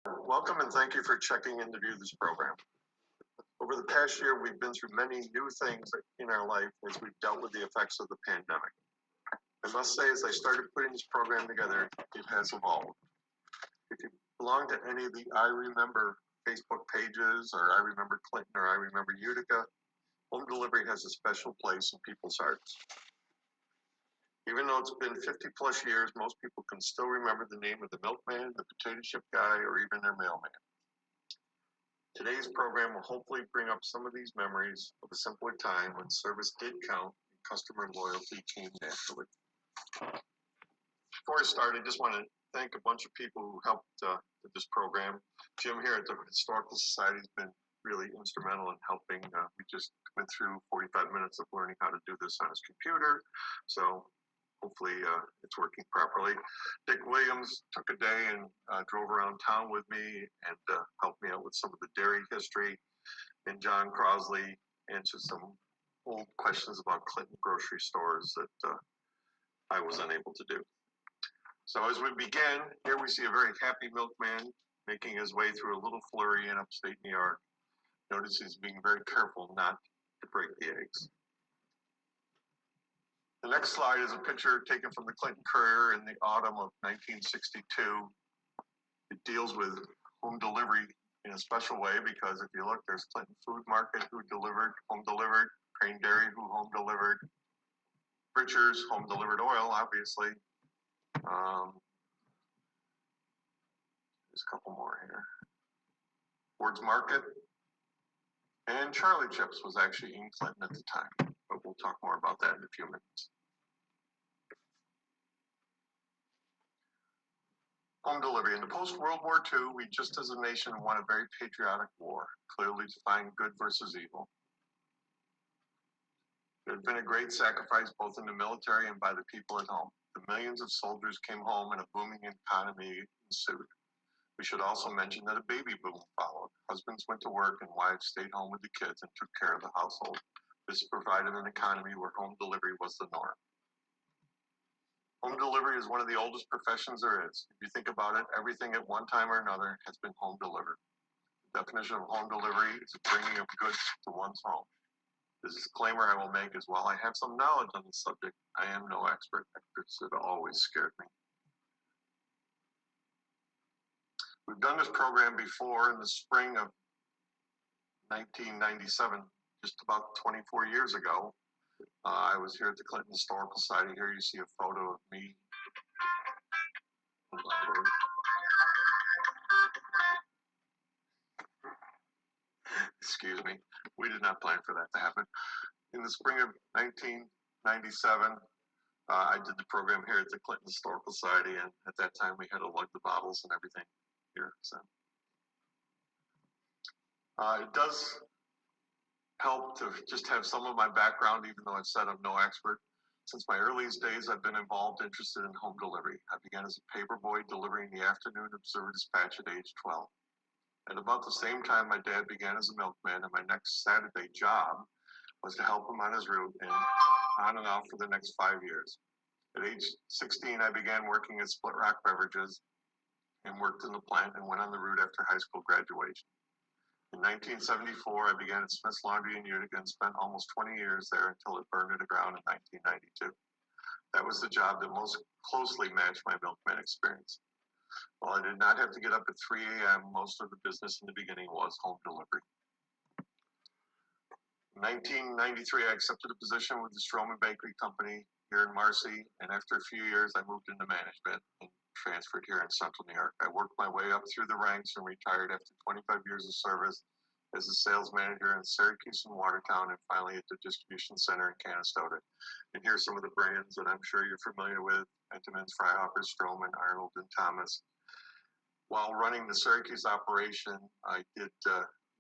Welcome and thank you for checking in to view this program. Over the past year, we've been through many new things in our life as we've dealt with the effects of the pandemic. I must say, as I started putting this program together, it has evolved. If you belong to any of the I Remember Facebook pages, or I Remember Clinton, or I Remember Utica, home delivery has a special place in people's hearts. Even though it's been 50 plus years, most people can still remember the name of the milkman, the potato chip guy, or even their mailman. Today's program will hopefully bring up some of these memories of a simpler time when service did count and customer loyalty came naturally. Before I start, I just want to thank a bunch of people who helped with this program. Jim here at the Historical Society has been really instrumental in helping. We just went through 45 minutes of learning how to do this on his computer, so hopefully it's working properly. Dick Williams took a day and drove around town with me and helped me out with some of the dairy history. And John Crosley answered some old questions about Clinton grocery stores that I was unable to do. So as we begin, here we see a very happy milkman making his way through a little flurry in upstate New York. Notice he's being very careful not to break the eggs. The next slide is a picture taken from the Clinton Courier in the autumn of 1962. It deals with home delivery in a special way because if you look, there's Clinton Food Market who delivered, home delivered, Crane Dairy who home delivered, Richards home delivered oil, obviously. There's a couple more here. Ford's Market, and Charlie Chips was actually in Clinton at the time, but we'll talk more about that in a few minutes. Home delivery. In the post-World War II, we just as a nation won a very patriotic war, clearly defining good versus evil. There had been a great sacrifice both in the military and by the people at home. The millions of soldiers came home and a booming economy ensued. We should also mention that a baby boom followed. Husbands went to work and wives stayed home with the kids and took care of the household. This provided an economy where home delivery was the norm. Home delivery is one of the oldest professions there is. If you think about it, everything at one time or another has been home delivered. The definition of home delivery is the bringing of goods to one's home. The disclaimer I will make is while I have some knowledge on the subject, I am no expert. Experts have always scared me. We've done this program before in the spring of 1997, just about 24 years ago. I was here at the Clinton Historical Society. Here you see a photo of me. Excuse me. We did not plan for that to happen. In the spring of 1997, I did the program here at the Clinton Historical Society, and at that time we had to lug the bottles and everything here. So it does help to just have some of my background, even though I've said I'm no expert. Since my earliest days, I've been interested in home delivery. I began as a paper boy delivering the afternoon Observer Dispatch at age 12. At about the same time, my dad began as a milkman, and my next Saturday job was to help him on his route and on and off for the next 5 years. At age 16, I began working at Split Rock Beverages and worked in the plant and went on the route after high school graduation. In 1974, I began at Smith's Laundry in Utica and spent almost 20 years there until it burned to the ground in 1992. That was the job that most closely matched my milkman experience. While I did not have to get up at 3 a.m., most of the business in the beginning was home delivery. In 1993, I accepted a position with the Stroman Bakery Company here in Marcy, and after a few years, I moved into management and transferred here in Central New York. I worked my way up through the ranks and retired after 25 years of service as a sales manager in Syracuse and Watertown, and finally at the distribution center in Canastota. And here's some of the brands that I'm sure you're familiar with: Entenmann's, Fryhofer, Stroman, Arnold, and Thomas. While running the Syracuse operation, I did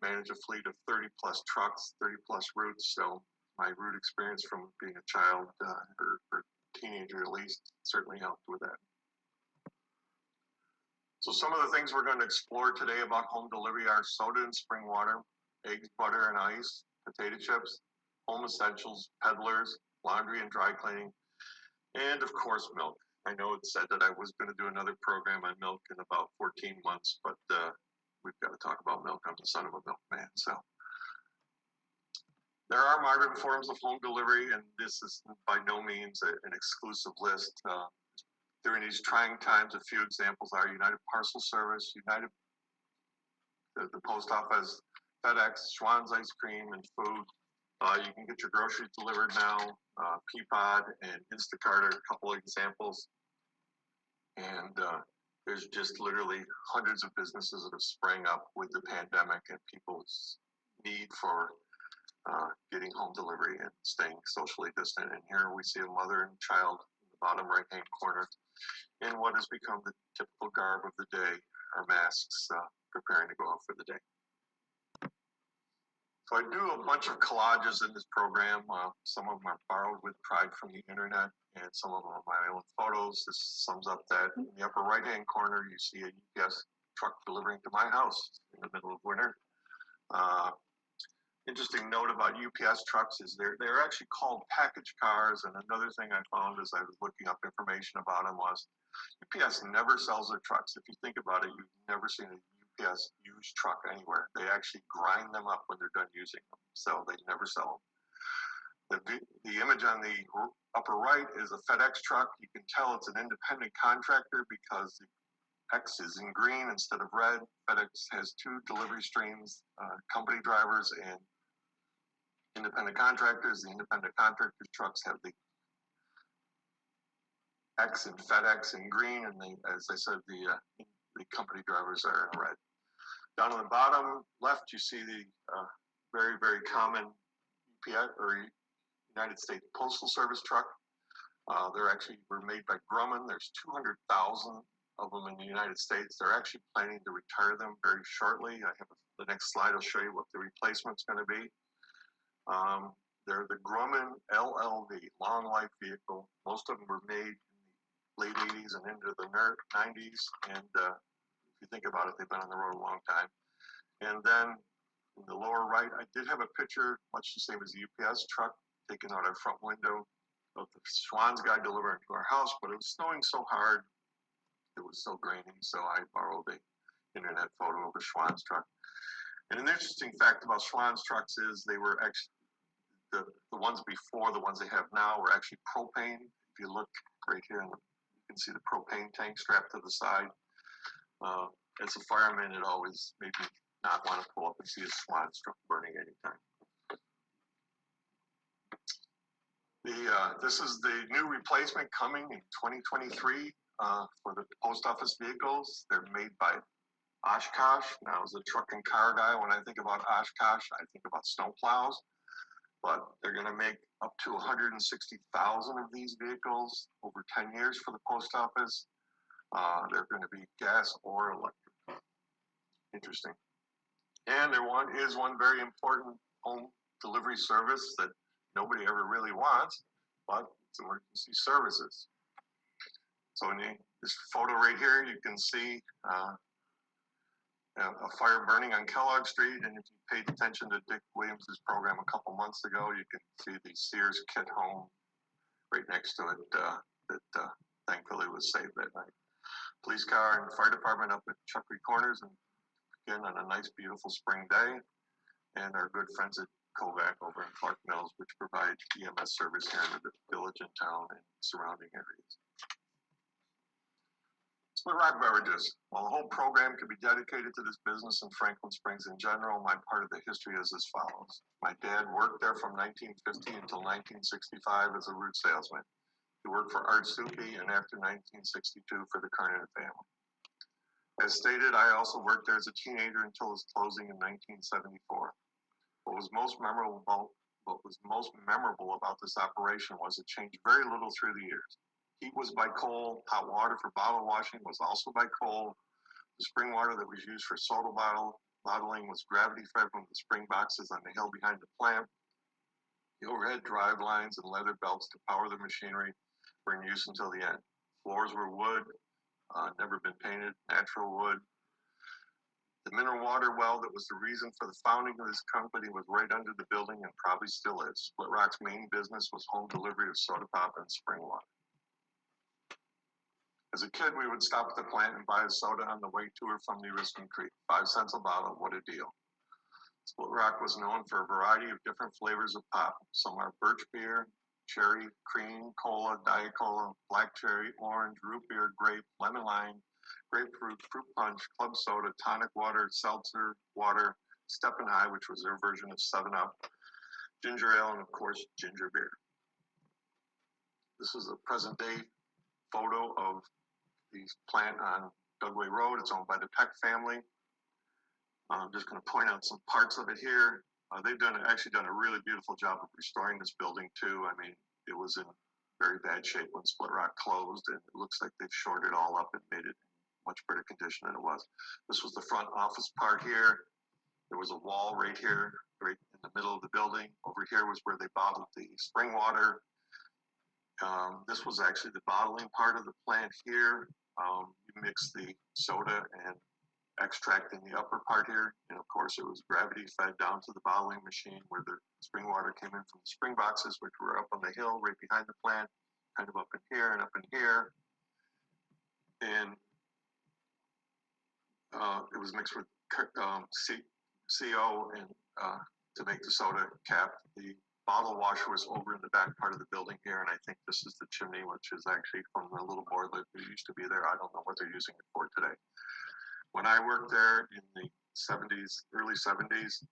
manage a fleet of 30 plus trucks, 30 plus routes. So my route experience from being a child or teenager at least certainly helped with that. So some of the things we're going to explore today about home delivery are soda and spring water, eggs, butter and ice, potato chips, home essentials, peddlers, laundry and dry cleaning, and of course milk. I know it said that I was going to do another program on milk in about 14 months, but we've got to talk about milk. I'm the son of a milkman, so. There are modern forms of home delivery, and this is by no means an exclusive list. During these trying times, a few examples are United Parcel Service, the post office, FedEx, Schwann's Ice Cream and Food. You can get your groceries delivered now. Peapod and Instacart are a couple of examples. And there's just literally hundreds of businesses that have sprang up with the pandemic and people's need for getting home delivery and staying socially distant. And here we see a mother and child in the bottom right-hand corner in what has become the typical garb of the day, our masks, preparing to go out for the day. So I do a bunch of collages in this program. Some of them are borrowed with pride from the internet, and some of them are my own photos. This sums up that. In the upper right-hand corner, you see a UPS truck delivering to my house in the middle of winter. Interesting note about UPS trucks is they're actually called package cars. And another thing I found as I was looking up information about them was UPS never sells their trucks. If you think about it, you've never seen a UPS used truck anywhere. They actually grind them up when they're done using them, so they never sell them. The image on the upper right is a FedEx truck. You can tell it's an independent contractor because the X is in green instead of red. FedEx has two delivery streams, company drivers and independent contractors. The independent contractors trucks have the X and FedEx in green, and as I said, the company drivers are in red. Down on the bottom left, you see the very, very common UPS or United States Postal Service truck. They're actually were made by Grumman. There's 200,000 of them in the United States. They're actually planning to retire them very shortly. I have the next slide will show you what the replacement's going to be. They're the Grumman LLV, long life vehicle. Most of them were made in the late 80s and into the 90s. And if you think about it, they've been on the road a long time. And then in the lower right, I did have a picture, much the same as the UPS truck, taken out our front window of the Schwann's guy delivering to our house, but it was snowing so hard, it was so grainy, so I borrowed an internet photo of a Schwann's truck. And an interesting fact about Schwann's trucks is they were actually, the ones before the ones they have now were actually propane. If you look right here, you can see the propane tank strapped to the side. As a fireman, it always made me not want to pull up and see a Schwann's truck burning anytime. This is the new replacement coming in 2023 for the post office vehicles. They're made by Oshkosh. Now, as a truck and car guy, when I think about Oshkosh, I think about snowplows. But they're going to make up to 160,000 of these vehicles over 10 years for the post office. They're going to be gas or electric. Interesting. And there is one very important home delivery service that nobody ever really wants, but it's emergency services. So in this photo right here, you can see a fire burning on Kellogg Street, and if you paid attention to Dick Williams's program a couple months ago, you can see the Sears kit home right next to it that thankfully was saved that night. Police car and fire department up at Chuckery Corners, and again on a nice, beautiful spring day, and our good friends at Kovac over in Clark Mills, which provide EMS service here in the village and town and surrounding areas. Split Rock Beverages. While the whole program could be dedicated to this business in Franklin Springs in general, my part of the history is as follows. My dad worked there from 1950 until 1965 as a route salesman. He worked for Art Suki and after 1962 for the Kernan family. As stated, I also worked there as a teenager until its closing in 1974. What was most memorable about this operation was it changed very little through the years. Heat was by coal, hot water for bottle washing was also by coal. The spring water that was used for soda bottling was gravity fed from the spring boxes on the hill behind the plant. The overhead drive lines and leather belts to power the machinery were in use until the end. Floors were wood, never been painted, natural wood. The mineral water well that was the reason for the founding of this company was right under the building and probably still is. Split Rock's main business was home delivery of soda pop and spring water. As a kid, we would stop at the plant and buy a soda on the way to or from the Riskin Creek. 5 cents a bottle, what a deal. Split Rock was known for a variety of different flavors of pop. Some are birch beer, cherry, cream, cola, diet cola, black cherry, orange, root beer, grape, lemon lime, grapefruit, fruit punch, club soda, tonic water, seltzer water, Step and High, which was their version of 7-Up, ginger ale, and of course, ginger beer. This is a present day photo of the plant on Dugway Road. It's owned by the Peck family. I'm just going to point out some parts of it here. They've actually done a really beautiful job of restoring this building too. I mean, it was in very bad shape when Split Rock closed, and it looks like they've shored it all up and made it in much better condition than it was. This was the front office part here. There was a wall right here, right in the middle of the building. Over here was where they bottled the spring water. This was actually the bottling part of the plant here. You mix the soda and extract in the upper part here, and of course it was gravity fed down to the bottling machine where the spring water came in from the spring boxes, which were up on the hill right behind the plant, kind of up in here and up in here. And it was mixed with CO and to make the soda cap. The bottle washer was over in the back part of the building here, and I think this is the chimney, which is actually from the little boiler that used to be there. I don't know what they're using it for today. When I worked there in the 70s, early 70s,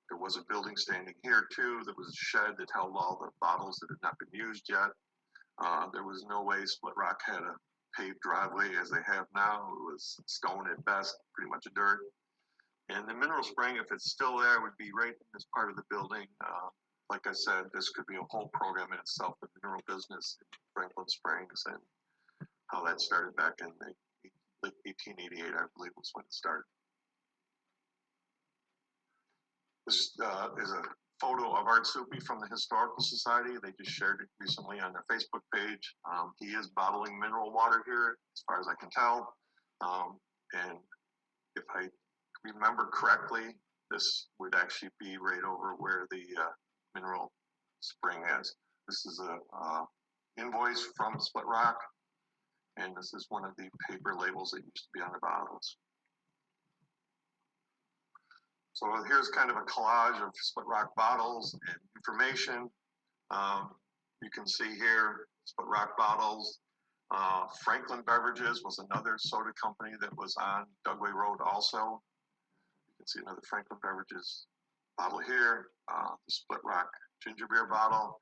there was a building standing here too. There was a shed that held all the bottles that had not been used yet. There was no way Split Rock had a paved driveway as they have now. It was stone at best, pretty much a dirt. And the mineral spring, if it's still there, would be right in this part of the building. Like I said, this could be a whole program in itself, the mineral business in Franklin Springs and how that started back in the late 1888, I believe was when it started. This is a photo of Art Soupy from the Historical Society. They just shared it recently on their Facebook page. He is bottling mineral water here, as far as I can tell. And if I remember correctly, this would actually be right over where the mineral spring is. This is a invoice from Split Rock, and this is one of the paper labels that used to be on the bottles. So here's kind of a collage of Split Rock bottles and information. You can see here Split Rock bottles. Franklin Beverages was another soda company that was on Dugway Road also. You can see another Franklin Beverages bottle here. The Split Rock ginger beer bottle.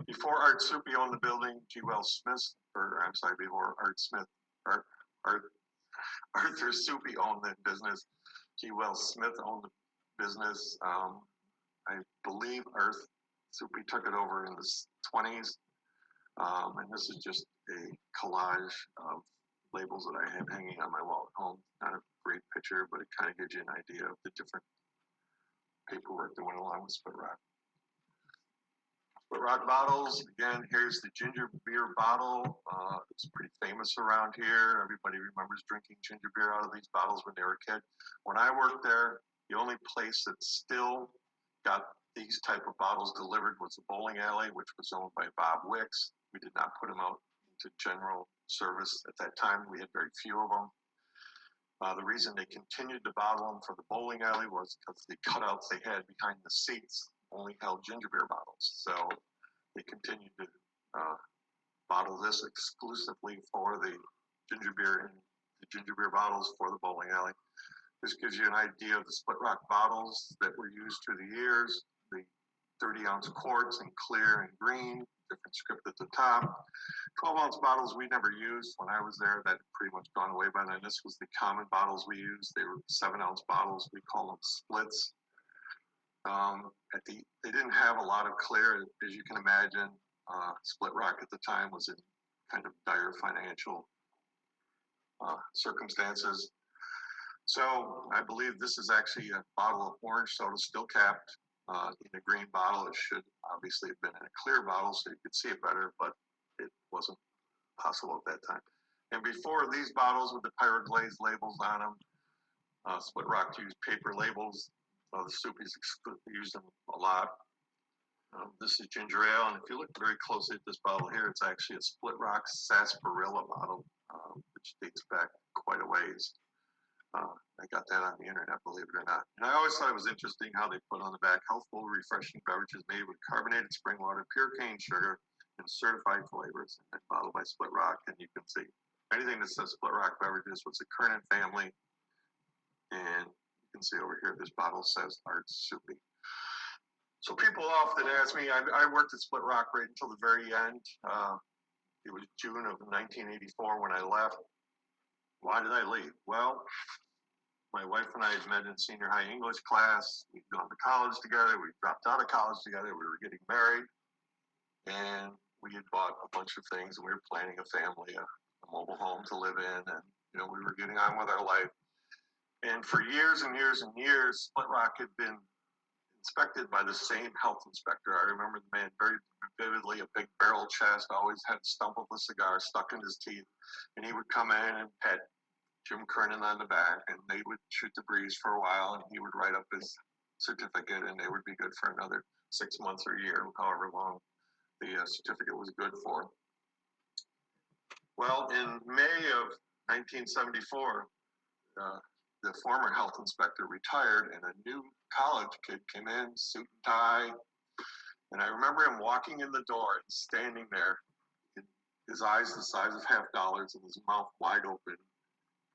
Before Art Soupy owned the building, before Arthur Soupy owned the business, G. Wells Smith owned the business. I believe Arthur Soupy took it over in the 20s. And this is just a collage of labels that I have hanging on my wall at home. Not a great picture, but it kind of gives you an idea of the different paperwork that went along with Split Rock. Split Rock bottles, again, here's the ginger beer bottle. It's pretty famous around here. Everybody remembers drinking ginger beer out of these bottles when they were a kid. When I worked there, the only place that still got these type of bottles delivered was the bowling alley, which was owned by Bob Wicks. We did not put them out into general service at that time. We had very few of them. The reason they continued to bottle them for the bowling alley was because the cutouts they had behind the seats only held ginger beer bottles. So they continued to bottle this exclusively for the ginger beer and the ginger beer bottles for the bowling alley. This gives you an idea of the Split Rock bottles that were used through the years. The 30-ounce quarts in clear and green, different script at the top. 12-ounce bottles we never used. When I was there, that had pretty much gone away by then. This was the common bottles we used. They were 7-ounce bottles. We call them splits. They didn't have a lot of clear, as you can imagine. Split Rock at the time was in kind of dire financial circumstances. So I believe this is actually a bottle of orange soda, still capped in a green bottle. It should obviously have been in a clear bottle so you could see it better, but it wasn't possible at that time. And before these bottles with the pyroglazed labels on them, Split Rock used paper labels. The Soupies used them a lot. This is ginger ale, and if you look very closely at this bottle here, it's actually a Split Rock sarsaparilla bottle, which dates back quite a ways. I got that on the internet, believe it or not. And I always thought it was interesting how they put on the back, healthful, refreshing beverages made with carbonated spring water, pure cane sugar, and certified flavors, and bottled by Split Rock. And you can see anything that says Split Rock Beverages was a Kernan family. And you can see over here, this bottle says Art Soupy. So people often ask me, I worked at Split Rock right until the very end. It was June of 1984 when I left. Why did I leave? Well, my wife and I had met in senior high English class. We'd gone to college together. We dropped out of college together. We were getting married. And we had bought a bunch of things, and we were planning a family, a mobile home to live in. And, you know, we were getting on with our life. And for years and years and years, Split Rock had been inspected by the same health inspector. I remember the man very vividly, a big barrel chest, always had a stump of a cigar stuck in his teeth. And he would come in and pet Jim Kernan on the back, and they would shoot the breeze for a while, and he would write up his certificate, and they would be good for another 6 months or a year, however long the certificate was good for. Well, in May of 1974, the former health inspector retired, and a new college kid came in, suit and tie. And I remember him walking in the door and standing there, his eyes the size of half dollars and his mouth wide open,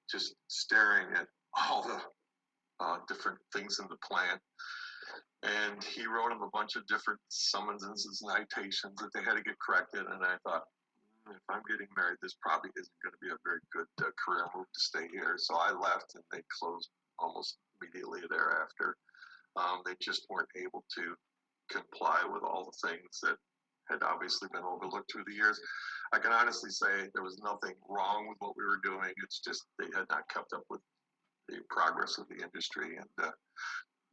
just staring at all the different things in the plant. And he wrote him a bunch of different summonses and citations that they had to get corrected. And I thought, if I'm getting married, this probably isn't going to be a very good career move to stay here. So I left, and they closed almost immediately thereafter. They just weren't able to comply with all the things that had obviously been overlooked through the years. I can honestly say there was nothing wrong with what we were doing. It's just they had not kept up with the progress of the industry, and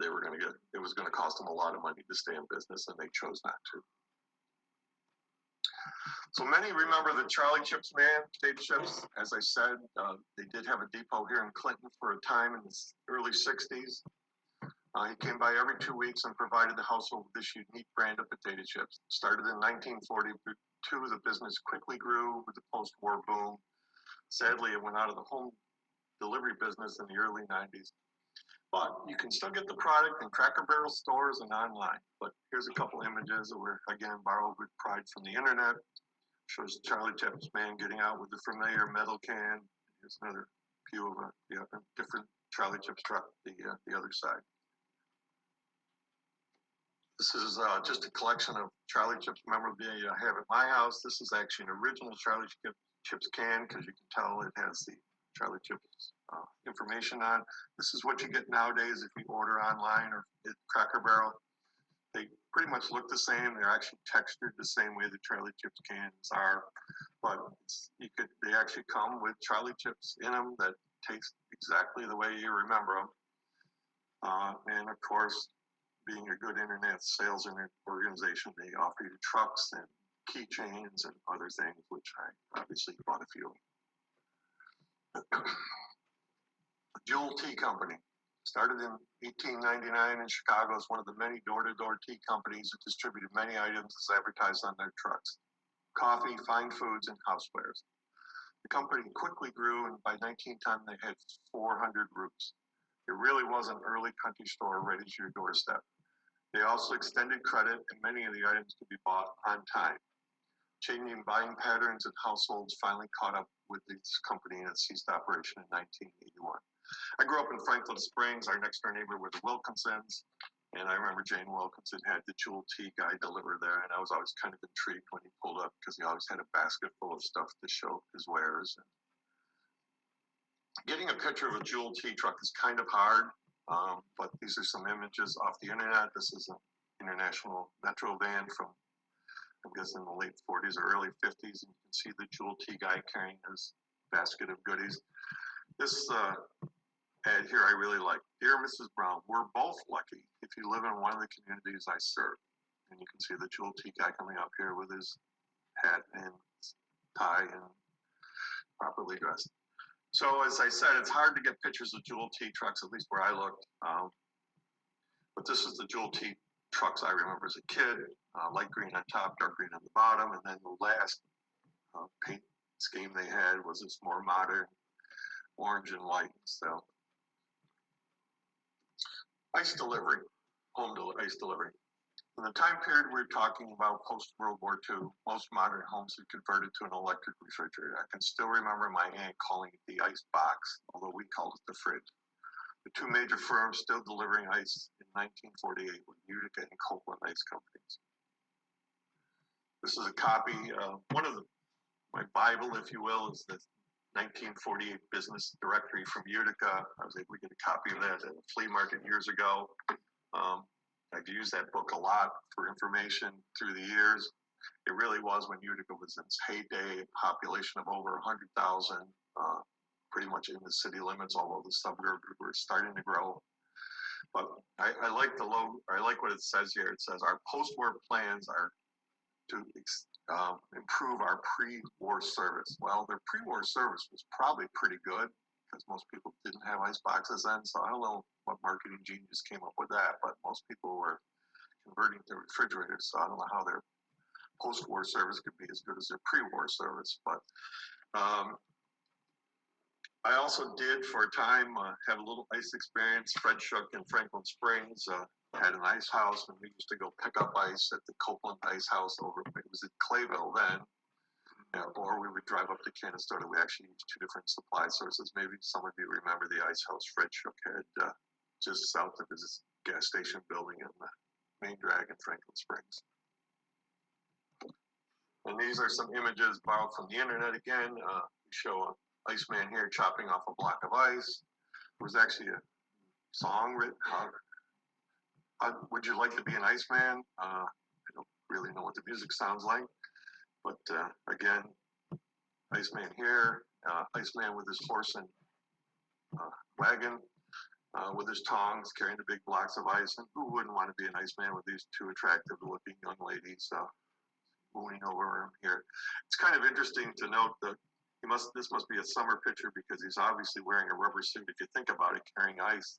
they were going to get, it was going to cost them a lot of money to stay in business, and they chose not to. So many remember the Charlie Chips man, potato chips. As I said, they did have a depot here in Clinton for a time in the early 60s. He came by every 2 weeks and provided the household with this unique brand of potato chips. Started in 1942, the business quickly grew with the post-war boom. Sadly, it went out of the home delivery business in the early 90s. But you can still get the product in Cracker Barrel stores and online. But here's a couple images that were, again, borrowed with pride from the internet. Shows Charlie Chips man getting out with the familiar metal can. Here's another view of a different Charlie Chips truck, the other side. This is just a collection of Charlie Chips memorabilia I have at my house. This is actually an original Charlie Chips can, because you can tell it has the Charlie Chips information on. This is what you get nowadays if you order online or at Cracker Barrel. They pretty much look the same. They're actually textured the same way the Charlie Chips cans are, but they actually come with Charlie Chips in them that taste exactly the way you remember them. And of course, being a good internet sales organization, they offer you trucks and keychains and other things, which I obviously bought a few. Jewel Tea Company. Started in 1899 in Chicago as one of the many door-to-door tea companies that distributed many items as advertised on their trucks: coffee, fine foods, and housewares. The company quickly grew, and by 1910 they had 400 routes. It really was an early country store right at your doorstep. They also extended credit, and many of the items could be bought on time. Changing buying patterns and households finally caught up with this company, and it ceased operation in 1981. I grew up in Franklin Springs. Our next door neighbor were the Wilkinsons, and I remember Jane Wilkinson had the Jewel Tea guy deliver there, and I was always kind of intrigued when he pulled up because he always had a basket full of stuff to show his wares. And getting a picture of a Jewel Tea truck is kind of hard, but these are some images off the internet. This is an international metro van from, I guess, in the late 40s or early 50s, and you can see the Jewel Tea guy carrying his basket of goodies. This ad here I really like. Dear Mrs. Brown, we're both lucky if you live in one of the communities I serve. And you can see the Jewel Tea guy coming up here with his hat and tie and properly dressed. So as I said, it's hard to get pictures of Jewel Tea trucks, at least where I looked. But this is the Jewel Tea trucks I remember as a kid, light green on top, dark green on the bottom, and then the last paint scheme they had was this more modern orange and white. So ice delivery, ice delivery. In the time period we're talking about post-World War II, most modern homes had converted to an electric refrigerator. I can still remember my aunt calling it the ice box, although we called it the fridge. The two major firms still delivering ice in 1948 were Utica and Copeland Ice Companies. This is a copy, my Bible, if you will, is the 1948 business directory from Utica. I was able to get a copy of that at a flea market years ago. I've used that book a lot for information through the years. It really was when Utica was in its heyday, a population of over 100,000, pretty much in the city limits, although the suburbs were starting to grow. But I like the I like what it says here. It says our post-war plans are to improve our pre-war service. Well, their pre-war service was probably pretty good because most people didn't have ice boxes then. So I don't know what marketing genius came up with that, but most people were converting to refrigerators. So I don't know how their post-war service could be as good as their pre-war service. But I also did for a time have a little ice experience. Fred Shook in Franklin Springs had an ice house, and we used to go pick up ice at the Copeland Ice House over, it was in Clayville then, or we would drive up to Canastota. We actually used two different supply sources. Maybe some of you remember the ice house Fred Shook had just south of his gas station building in the main drag in Franklin Springs. And these are some images borrowed from the internet again. We show an Iceman here chopping off a block of ice. There was actually a song written, Would You Like to Be an Iceman? I don't really know what the music sounds like, but again, Iceman here, Iceman with his horse and wagon, with his tongs carrying the big blocks of ice. And who wouldn't want to be an Iceman with these two attractive looking young ladies mooning over him here? It's kind of interesting to note that this must be a summer picture because he's obviously wearing a rubber suit. If you think about it, carrying ice,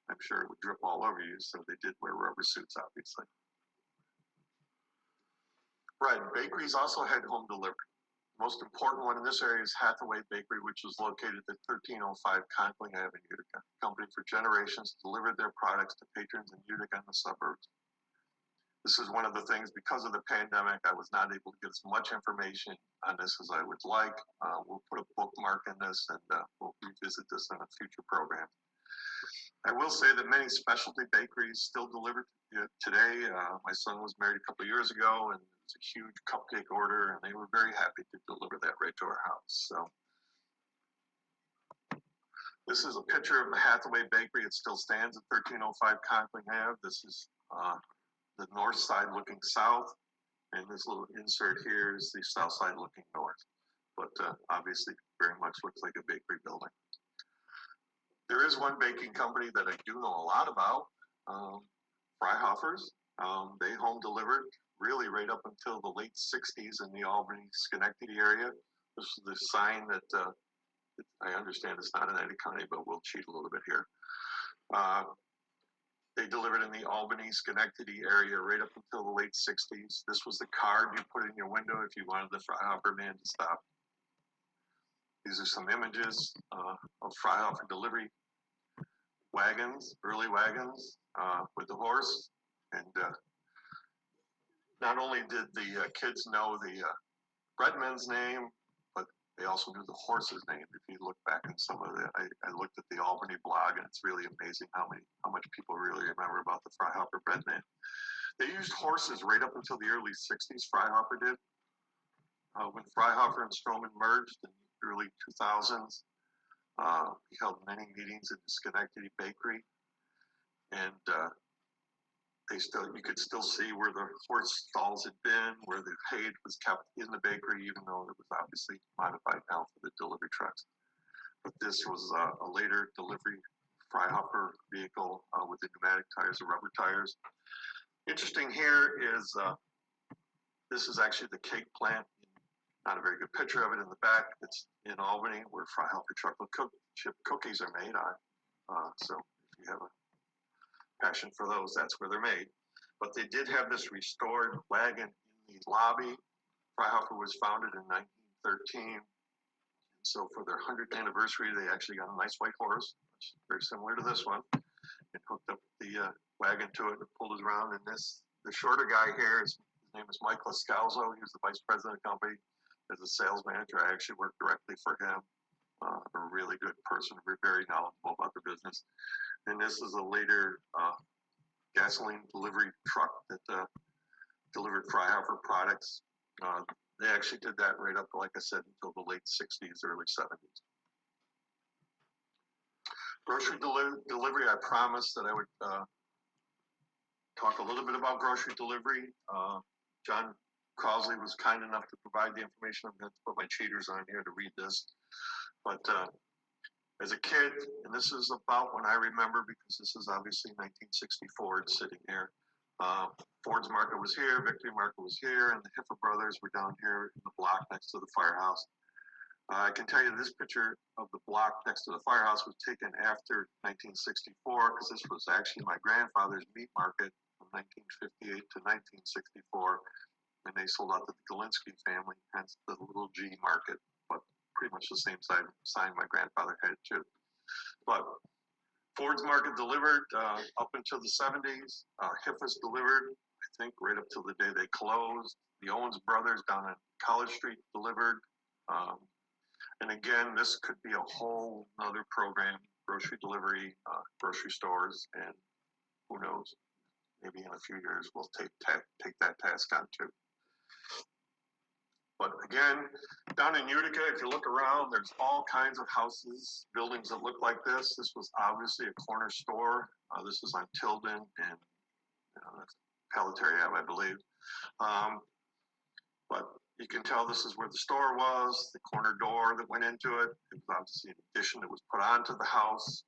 I'm sure it would drip all over you, so they did wear rubber suits, obviously. Bread. Bakeries also had home delivery. The most important one in this area is Hathaway Bakery, which was located at 1305 Conkling Avenue, Utica. The company for generations delivered their products to patrons in Utica and the suburbs. This is one of the things, because of the pandemic, I was not able to get as much information on this as I would like. We'll put a bookmark in this, and we'll revisit this in a future program. I will say that many specialty bakeries still deliver today. My son was married a couple of years ago, and it was a huge cupcake order, and they were very happy to deliver that right to our house. So this is a picture of the Hathaway Bakery. It still stands at 1305 Conkling Ave. This is the north side looking south, and this little insert here is the south side looking north. But obviously very much looks like a bakery building. There is one baking company that I do know a lot about, Freihofers. They home delivered really right up until the late 60s in the Albany, Schenectady area. This is the sign that I understand it's not in Oneida County, but we'll cheat a little bit here. They delivered in the Albany, Schenectady area right up until the late 60s. This was the card you put in your window if you wanted the Freihoffer man to stop. These are some images of Freihoffer delivery wagons, early wagons with the horse. And not only did the kids know the breadman's name, but they also knew the horse's name. If you look back in some of the, I looked at the Albany blog, and it's really amazing how much people really remember about the Freihoffer breadman. They used horses right up until the early 60s, Freihoffer did. When Freihoffer and Stroman merged in the early 2000s, we held many meetings at the Schenectady Bakery, and you could still see where the horse stalls had been, where the hay was kept in the bakery, even though it was obviously modified now for the delivery trucks. But this was a later delivery Freihoffer vehicle with the pneumatic tires, the rubber tires. Interesting here is this is actually the cake plant. Not a very good picture of it in the back. It's in Albany, where Freihoffer chocolate chip cookies are made on. So if you have a passion for those, that's where they're made. But they did have this restored wagon in the lobby. Huther was founded in 1913. So for their 100th anniversary, they actually got a nice white horse, which is very similar to this one, and hooked up the wagon to it and pulled it around. And the shorter guy here, his name is Michael Scalzo. He was the vice president of the company. As a sales manager, I actually worked directly for him. A really good person, very knowledgeable about the business. And this is a later gasoline delivery truck that delivered Huther products. They actually did that right up, like I said, until the late 60s, early 70s. Grocery delivery, I promised that I would talk a little bit about grocery delivery. John Crosley was kind enough to provide the information. I'm going to put my cheaters on here to read this. But as a kid, and this is about when I remember, because this is obviously 1964, it's sitting here. Ford's Market was here, Victory Market was here, and the Huther brothers were down here in the block next to the firehouse. I can tell you this picture of the block next to the firehouse was taken after 1964, because this was actually my grandfather's meat market from 1958 to 1964, and they sold out to the Galinsky family, hence the little G market, but pretty much the same sign my grandfather had too. But Ford's Market delivered up until the 70s. Huther's delivered, I think, right up till the day they closed. The Owens brothers down on College Street delivered. And again, this could be a whole other program, grocery delivery, grocery stores, and who knows, maybe in a few years we'll take that task on too. But again, down in Utica, if you look around, there's all kinds of houses, buildings that look like this. This was obviously a corner store. This is on Tilden and that's Pelletary Ave, I believe. But you can tell this is where the store was, the corner door that went into it. It was obviously an addition that was put onto the house.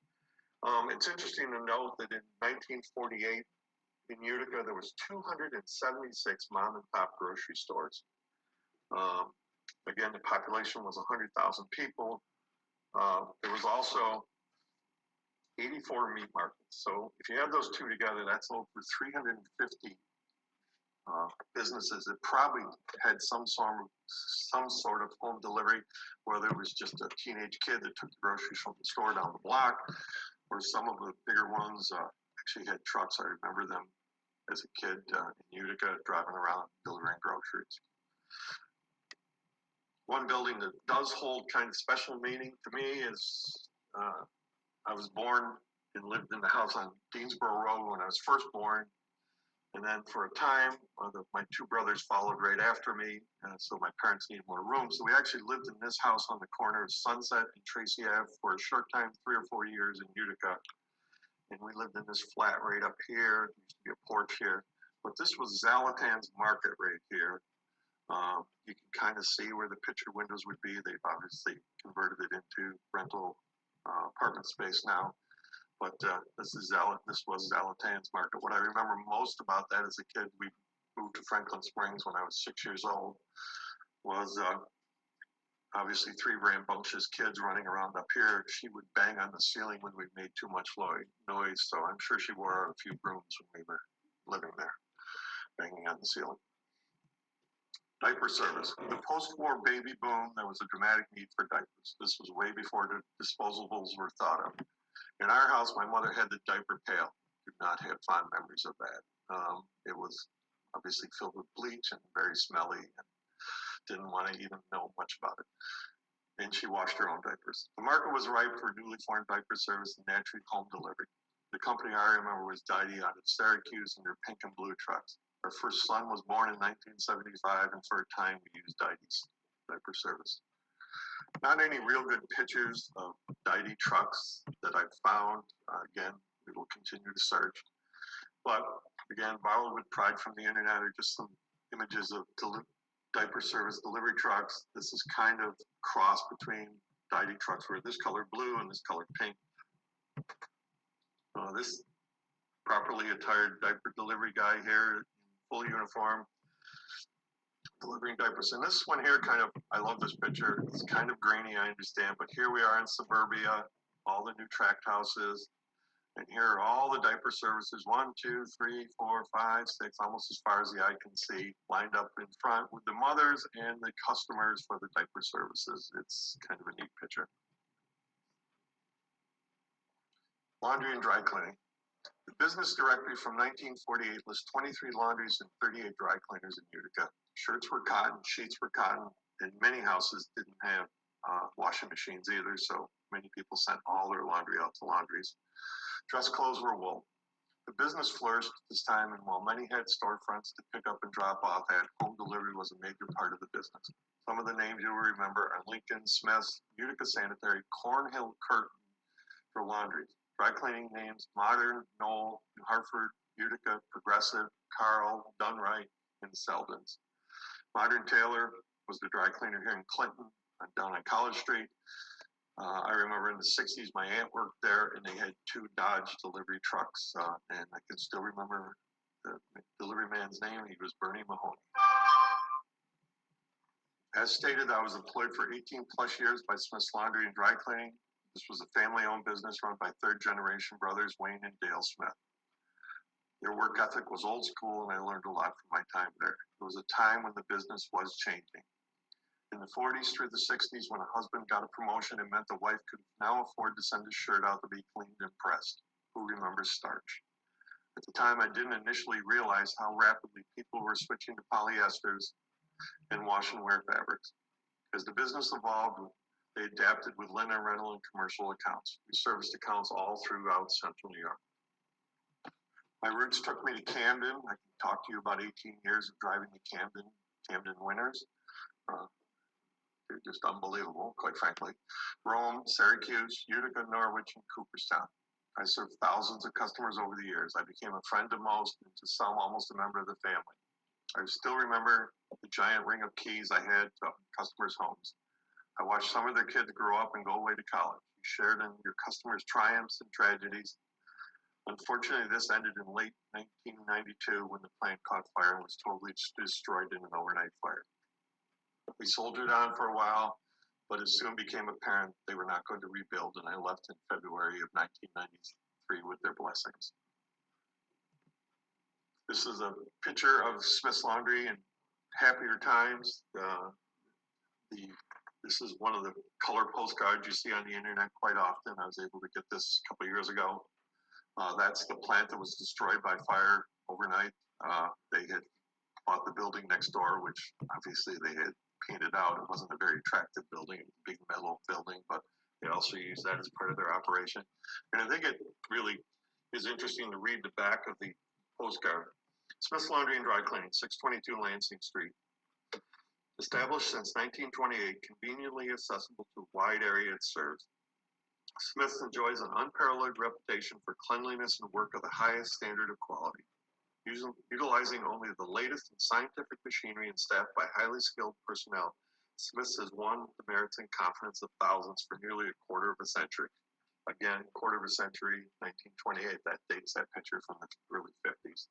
It's interesting to note that in 1948, in Utica, there was 276 mom and pop grocery stores. Again, the population was 100,000 people. There was also 84 meat markets. So if you add those two together, that's over 350 businesses that probably had some sort of home delivery, whether it was just a teenage kid that took the groceries from the store down the block, or some of the bigger ones actually had trucks. I remember them as a kid in Utica driving around delivering groceries. One building that does hold kind of special meaning to me is I was born and lived in the house on Deansboro Road when I was first born. And then for a time, my two brothers followed right after me, so my parents needed more room. So we actually lived in this house on the corner of Sunset and Tracy Ave for a short time, 3 or 4 years in Utica. And we lived in this flat right up here. There used to be a porch here. But this was Zalatan's Market right here. You can kind of see where the picture windows would be. They've obviously converted it into rental apartment space now. But this was Zalatan's Market. What I remember most about that as a kid, we moved to Franklin Springs when I was 6 years old, was obviously 3 rambunctious kids running around up here. She would bang on the ceiling when we made too much noise, so I'm sure she wore a few brooms when we were living there, banging on the ceiling. Diaper service. The post-war baby boom, there was a dramatic need for diapers. This was way before the disposables were thought of. In our house, my mother had the diaper pail. Did not have fond memories of that. It was obviously filled with bleach and very smelly, and didn't want to even know much about it. And she washed her own diapers. The market was ripe for newly formed diaper service and naturally home delivery. The company I remember was Diety out of Syracuse and their pink and blue trucks. Our first son was born in 1975, and for a time we used Diety's diaper service. Not any real good pictures of Diety trucks that I've found. Again, we will continue to search. But again, borrowed with pride from the internet are just some images of diaper service delivery trucks. This is kind of cross between Diety trucks where this color blue and this color pink. This properly attired diaper delivery guy here in full uniform, delivering diapers. And this one here I love this picture. It's kind of grainy, I understand, but here we are in suburbia, all the new tract houses. And here are all the diaper services, 1, 2, 3, 4, 5, 6, almost as far as the eye can see, lined up in front with the mothers and the customers for the diaper services. It's kind of a neat picture. Laundry and dry cleaning. The business directory from 1948 lists 23 laundries and 38 dry cleaners in Utica. Shirts were cotton, sheets were cotton, and many houses didn't have washing machines either, so many people sent all their laundry out to laundries. Dress clothes were wool. The business flourished at this time, and while many had storefronts to pick up and drop off at, home delivery was a major part of the business. Some of the names you'll remember are Lincoln, Smith's, Utica Sanitary, Cornhill Curtain for laundries. Dry cleaning names, Modern, Knoll, New Hartford, Utica, Progressive, Carl, Dunright, and Seldon's. Modern Taylor was the dry cleaner here in Clinton, down on College Street. I remember in the 60s, my aunt worked there, and they had 2 Dodge delivery trucks, and I can still remember the delivery man's name. He was Bernie Mahoney. As stated, I was employed for 18 plus years by Smith's Laundry and Dry Cleaning. This was a family-owned business run by third-generation brothers Wayne and Dale Smith. Their work ethic was old school, and I learned a lot from my time there. It was a time when the business was changing. In the 40s through the 60s, when a husband got a promotion, it meant the wife could now afford to send his shirt out to be cleaned and pressed. Who remembers starch? At the time, I didn't initially realize how rapidly people were switching to polyesters and wash and wear fabrics. As the business evolved, they adapted with linen rental and commercial accounts. We serviced accounts all throughout Central New York. My roots took me to Camden. I can talk to you about 18 years of driving the Camden winters. They're just unbelievable, quite frankly. Rome, Syracuse, Utica, Norwich, and Cooperstown. I served thousands of customers over the years. I became a friend to most, and to some, almost a member of the family. I still remember the giant ring of keys I had to customers' homes. I watched some of their kids grow up and go away to college. You shared in your customers' triumphs and tragedies. Unfortunately, this ended in late 1992 when the plant caught fire and was totally destroyed in an overnight fire. We soldiered on for a while, but it soon became apparent they were not going to rebuild, and I left in February of 1993 with their blessings. This is a picture of Smith's Laundry in happier times. This is one of the color postcards you see on the internet quite often. I was able to get this a couple of years ago. That's the plant that was destroyed by fire overnight. They had bought the building next door, which obviously they had painted out. It wasn't a very attractive building, a big metal building, but they also used that as part of their operation. And I think it really is interesting to read the back of the postcard. Smith's Laundry and Dry Cleaning, 622 Lansing Street. Established since 1928, conveniently accessible to a wide area it serves. Smith's enjoys an unparalleled reputation for cleanliness and work of the highest standard of quality. Utilizing only the latest in scientific machinery and staffed by highly skilled personnel, Smith's has won the merits and confidence of thousands for nearly a quarter of a century. Again, quarter of a century, 1928, that dates that picture from the early 50s.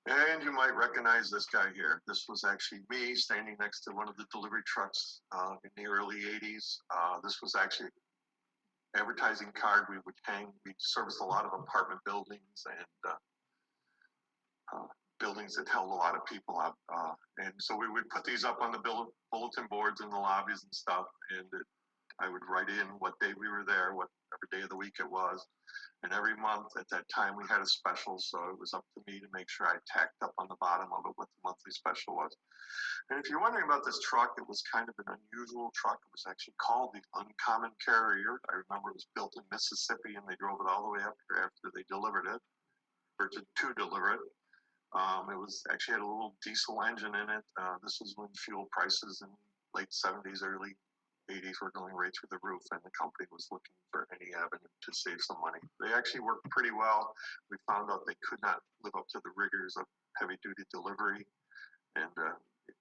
And you might recognize this guy here. This was actually me standing next to one of the delivery trucks in the early 80s. This was actually advertising card we would hang. We serviced a lot of apartment buildings and buildings that held a lot of people up. And so we would put these up on the bulletin boards in the lobbies and stuff. And I would write in what day we were there, whatever day of the week it was. And every month at that time we had a special, so it was up to me to make sure I tacked up on the bottom of it what the monthly special was. And if you're wondering about this truck, it was kind of an unusual truck. It was actually called the Uncommon Carrier. I remember it was built in Mississippi, and they drove it all the way up here after they delivered it, or to deliver it. It was actually had a little diesel engine in it. This was when fuel prices in late 70s, early 80s were going right through the roof, and the company was looking for any avenue to save some money. They actually worked pretty well. We found out they could not live up to the rigors of heavy-duty delivery, and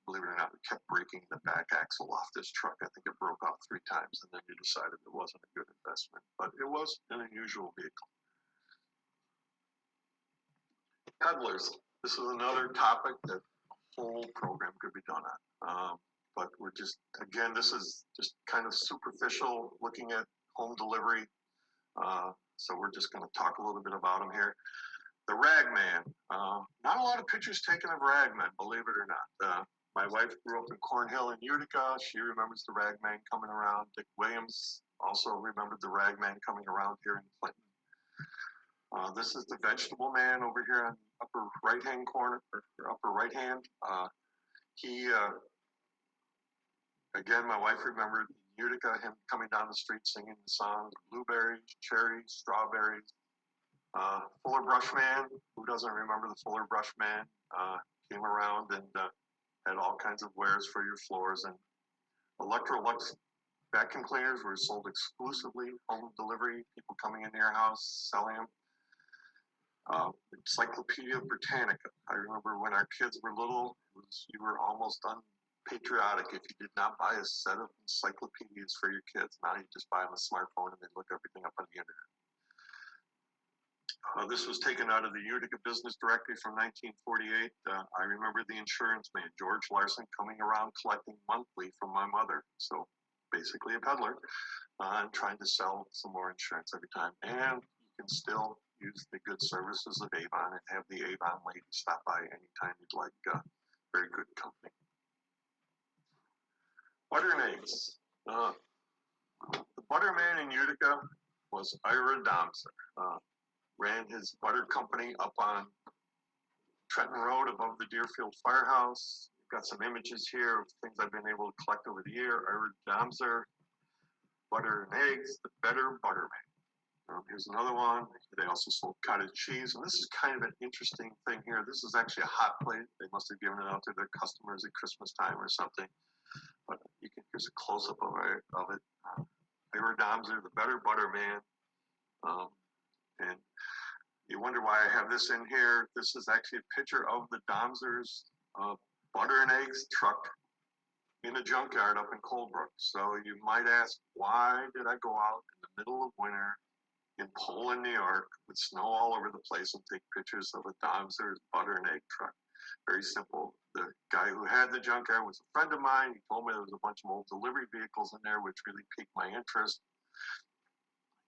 believe it or not, we kept breaking the back axle off this truck. I think it broke off 3 times, and then we decided it wasn't a good investment, but it was an unusual vehicle. Peddlers. This is another topic that a whole program could be done on. But we're just, again, this is just kind of superficial looking at home delivery. So we're just going to talk a little bit about him here. The Ragman. Not a lot of pictures taken of Ragman, believe it or not. My wife grew up in Cornhill in Utica. She remembers the Ragman coming around. Dick Williams also remembered the Ragman coming around here in Clinton. This is the Vegetable Man over here on the upper right-hand corner, or upper right-hand. Again, my wife remembered in Utica, him coming down the street singing the songs, blueberries, cherries, strawberries. Fuller Brush Man, who doesn't remember the Fuller Brush Man, came around and had all kinds of wares for your floors. And Electrolux vacuum cleaners were sold exclusively home delivery, people coming into your house, selling them. Encyclopedia Britannica. I remember when our kids were little, you were almost unpatriotic if you did not buy a set of encyclopedias for your kids. Now you just buy them a smartphone and they look everything up on the internet. This was taken out of the Utica Business Directory from 1948. I remember the insurance man, George Larson, coming around collecting monthly from my mother. So basically a peddler, and trying to sell some more insurance every time. And you can still use the good services of Avon and have the Avon lady stop by anytime you'd like. Very good company. Butter and eggs. The butter man in Utica was Ira Domser. Ran his butter company up on Trenton Road above the Deerfield Firehouse. Got some images here of things I've been able to collect over the year. Ira Domser, butter and eggs, the better butter man. Here's another one. They also sold cottage cheese, and this is kind of an interesting thing here. This is actually a hot plate. They must have given it out to their customers at Christmas time or something. But here's a close-up of it. Ira Domser, the better butter man. And you wonder why I have this in here. This is actually a picture of the Domsers butter and eggs truck in a junkyard up in Colebrook. So you might ask, why did I go out in the middle of winter in Poland, New York, with snow all over the place and take pictures of a Domsers butter and egg truck? Very simple. The guy who had the junkyard was a friend of mine. He told me there was a bunch of old delivery vehicles in there, which really piqued my interest.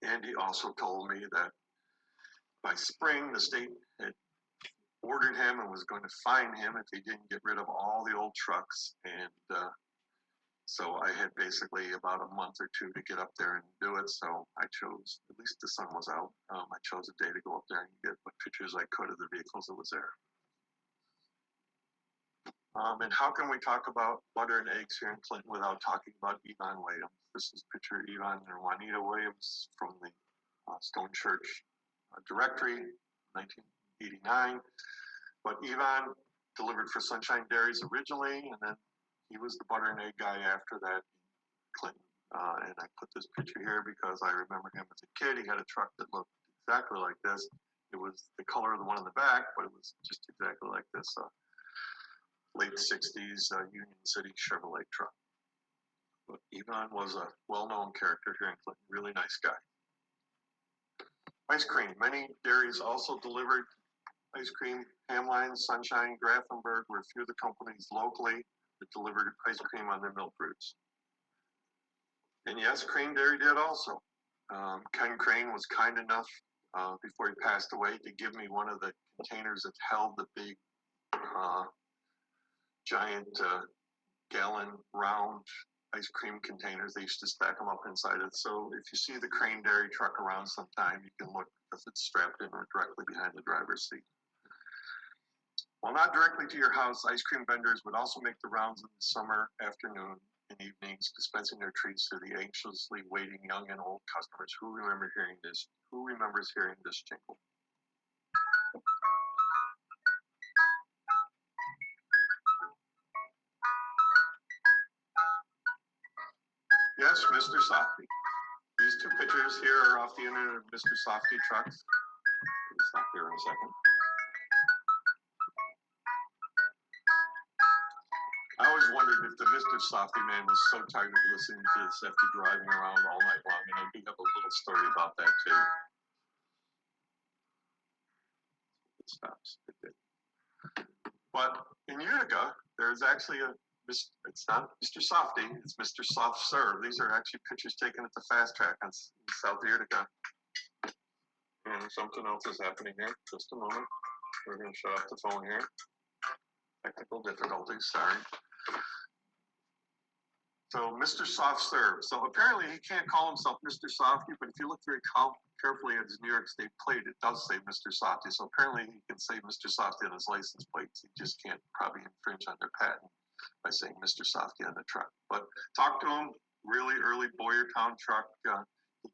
And he also told me that by spring, the state had ordered him and was going to fine him if he didn't get rid of all the old trucks. And so I had basically about a month or two to get up there and do it. So I chose, at least the sun was out, I chose a day to go up there and get what pictures I could of the vehicles that was there. And how can we talk about butter and eggs here in Clinton without talking about Yvonne Williams? This is a picture of Yvonne and Juanita Williams from the Stone Church Directory, 1989. But Yvonne delivered for Sunshine Dairies originally, and then he was the butter and egg guy after that in Clinton. And I put this picture here because I remember him as a kid. He had a truck that looked exactly like this. It was the color of the one in the back, but it was just exactly like this late 60s Union City Chevrolet truck. But Yvonne was a well-known character here in Clinton, really nice guy. Ice cream. Many dairies also delivered ice cream. Ham lines, Sunshine, Grafenberg were a few of the companies locally that delivered ice cream on their milk routes. And yes, Crane Dairy did also. Ken Crane was kind enough before he passed away to give me one of the containers that held the big giant gallon round ice cream containers. They used to stack them up inside it. So if you see the Crane Dairy truck around sometime, you can look because it's strapped in or directly behind the driver's seat. While not directly to your house, ice cream vendors would also make the rounds in the summer afternoon and evenings, dispensing their treats to the anxiously waiting young and old customers. Who remembers hearing this? Who remembers hearing this jingle? Yes, Mr. Softy. These two pictures here are off the internet of Mr. Softy trucks. We'll stop here in a second. I always wondered if the Mr. Softy man was so tired of listening to this after driving around all night long, and I do have a little story about that too. It stops. It did. But in Utica, there's actually a it's not Mr. Softy, it's Mr. Soft Serve. These are actually pictures taken at the Fast Track on South Utica. And something else is happening here. Just a moment. We're going to shut off the phone here. Technical difficulties, sorry. So Mr. Soft Serve. So apparently he can't call himself Mr. Softy, but if you look very carefully at his New York State plate, it does say Mr. Softy. So apparently he can say Mr. Softy on his license plates. He just can't probably infringe on their patent by saying Mr. Softy on the truck. But talk to him, really early Boyertown truck.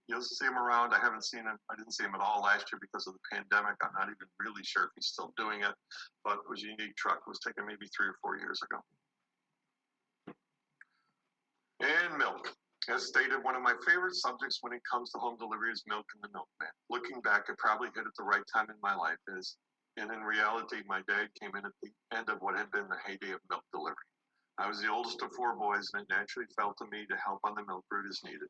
You'll see him around. I haven't seen him. I didn't see him at all last year because of the pandemic. I'm not even really sure if he's still doing it, but it was a unique truck. It was taken maybe 3 or 4 years ago. And milk. As stated, one of my favorite subjects when it comes to home delivery is milk and the milkman. Looking back, I probably hit at the right time in my life, and in reality, my dad came in at the end of what had been the heyday of milk delivery. I was the oldest of 4 boys, and it naturally fell to me to help on the milk route as needed.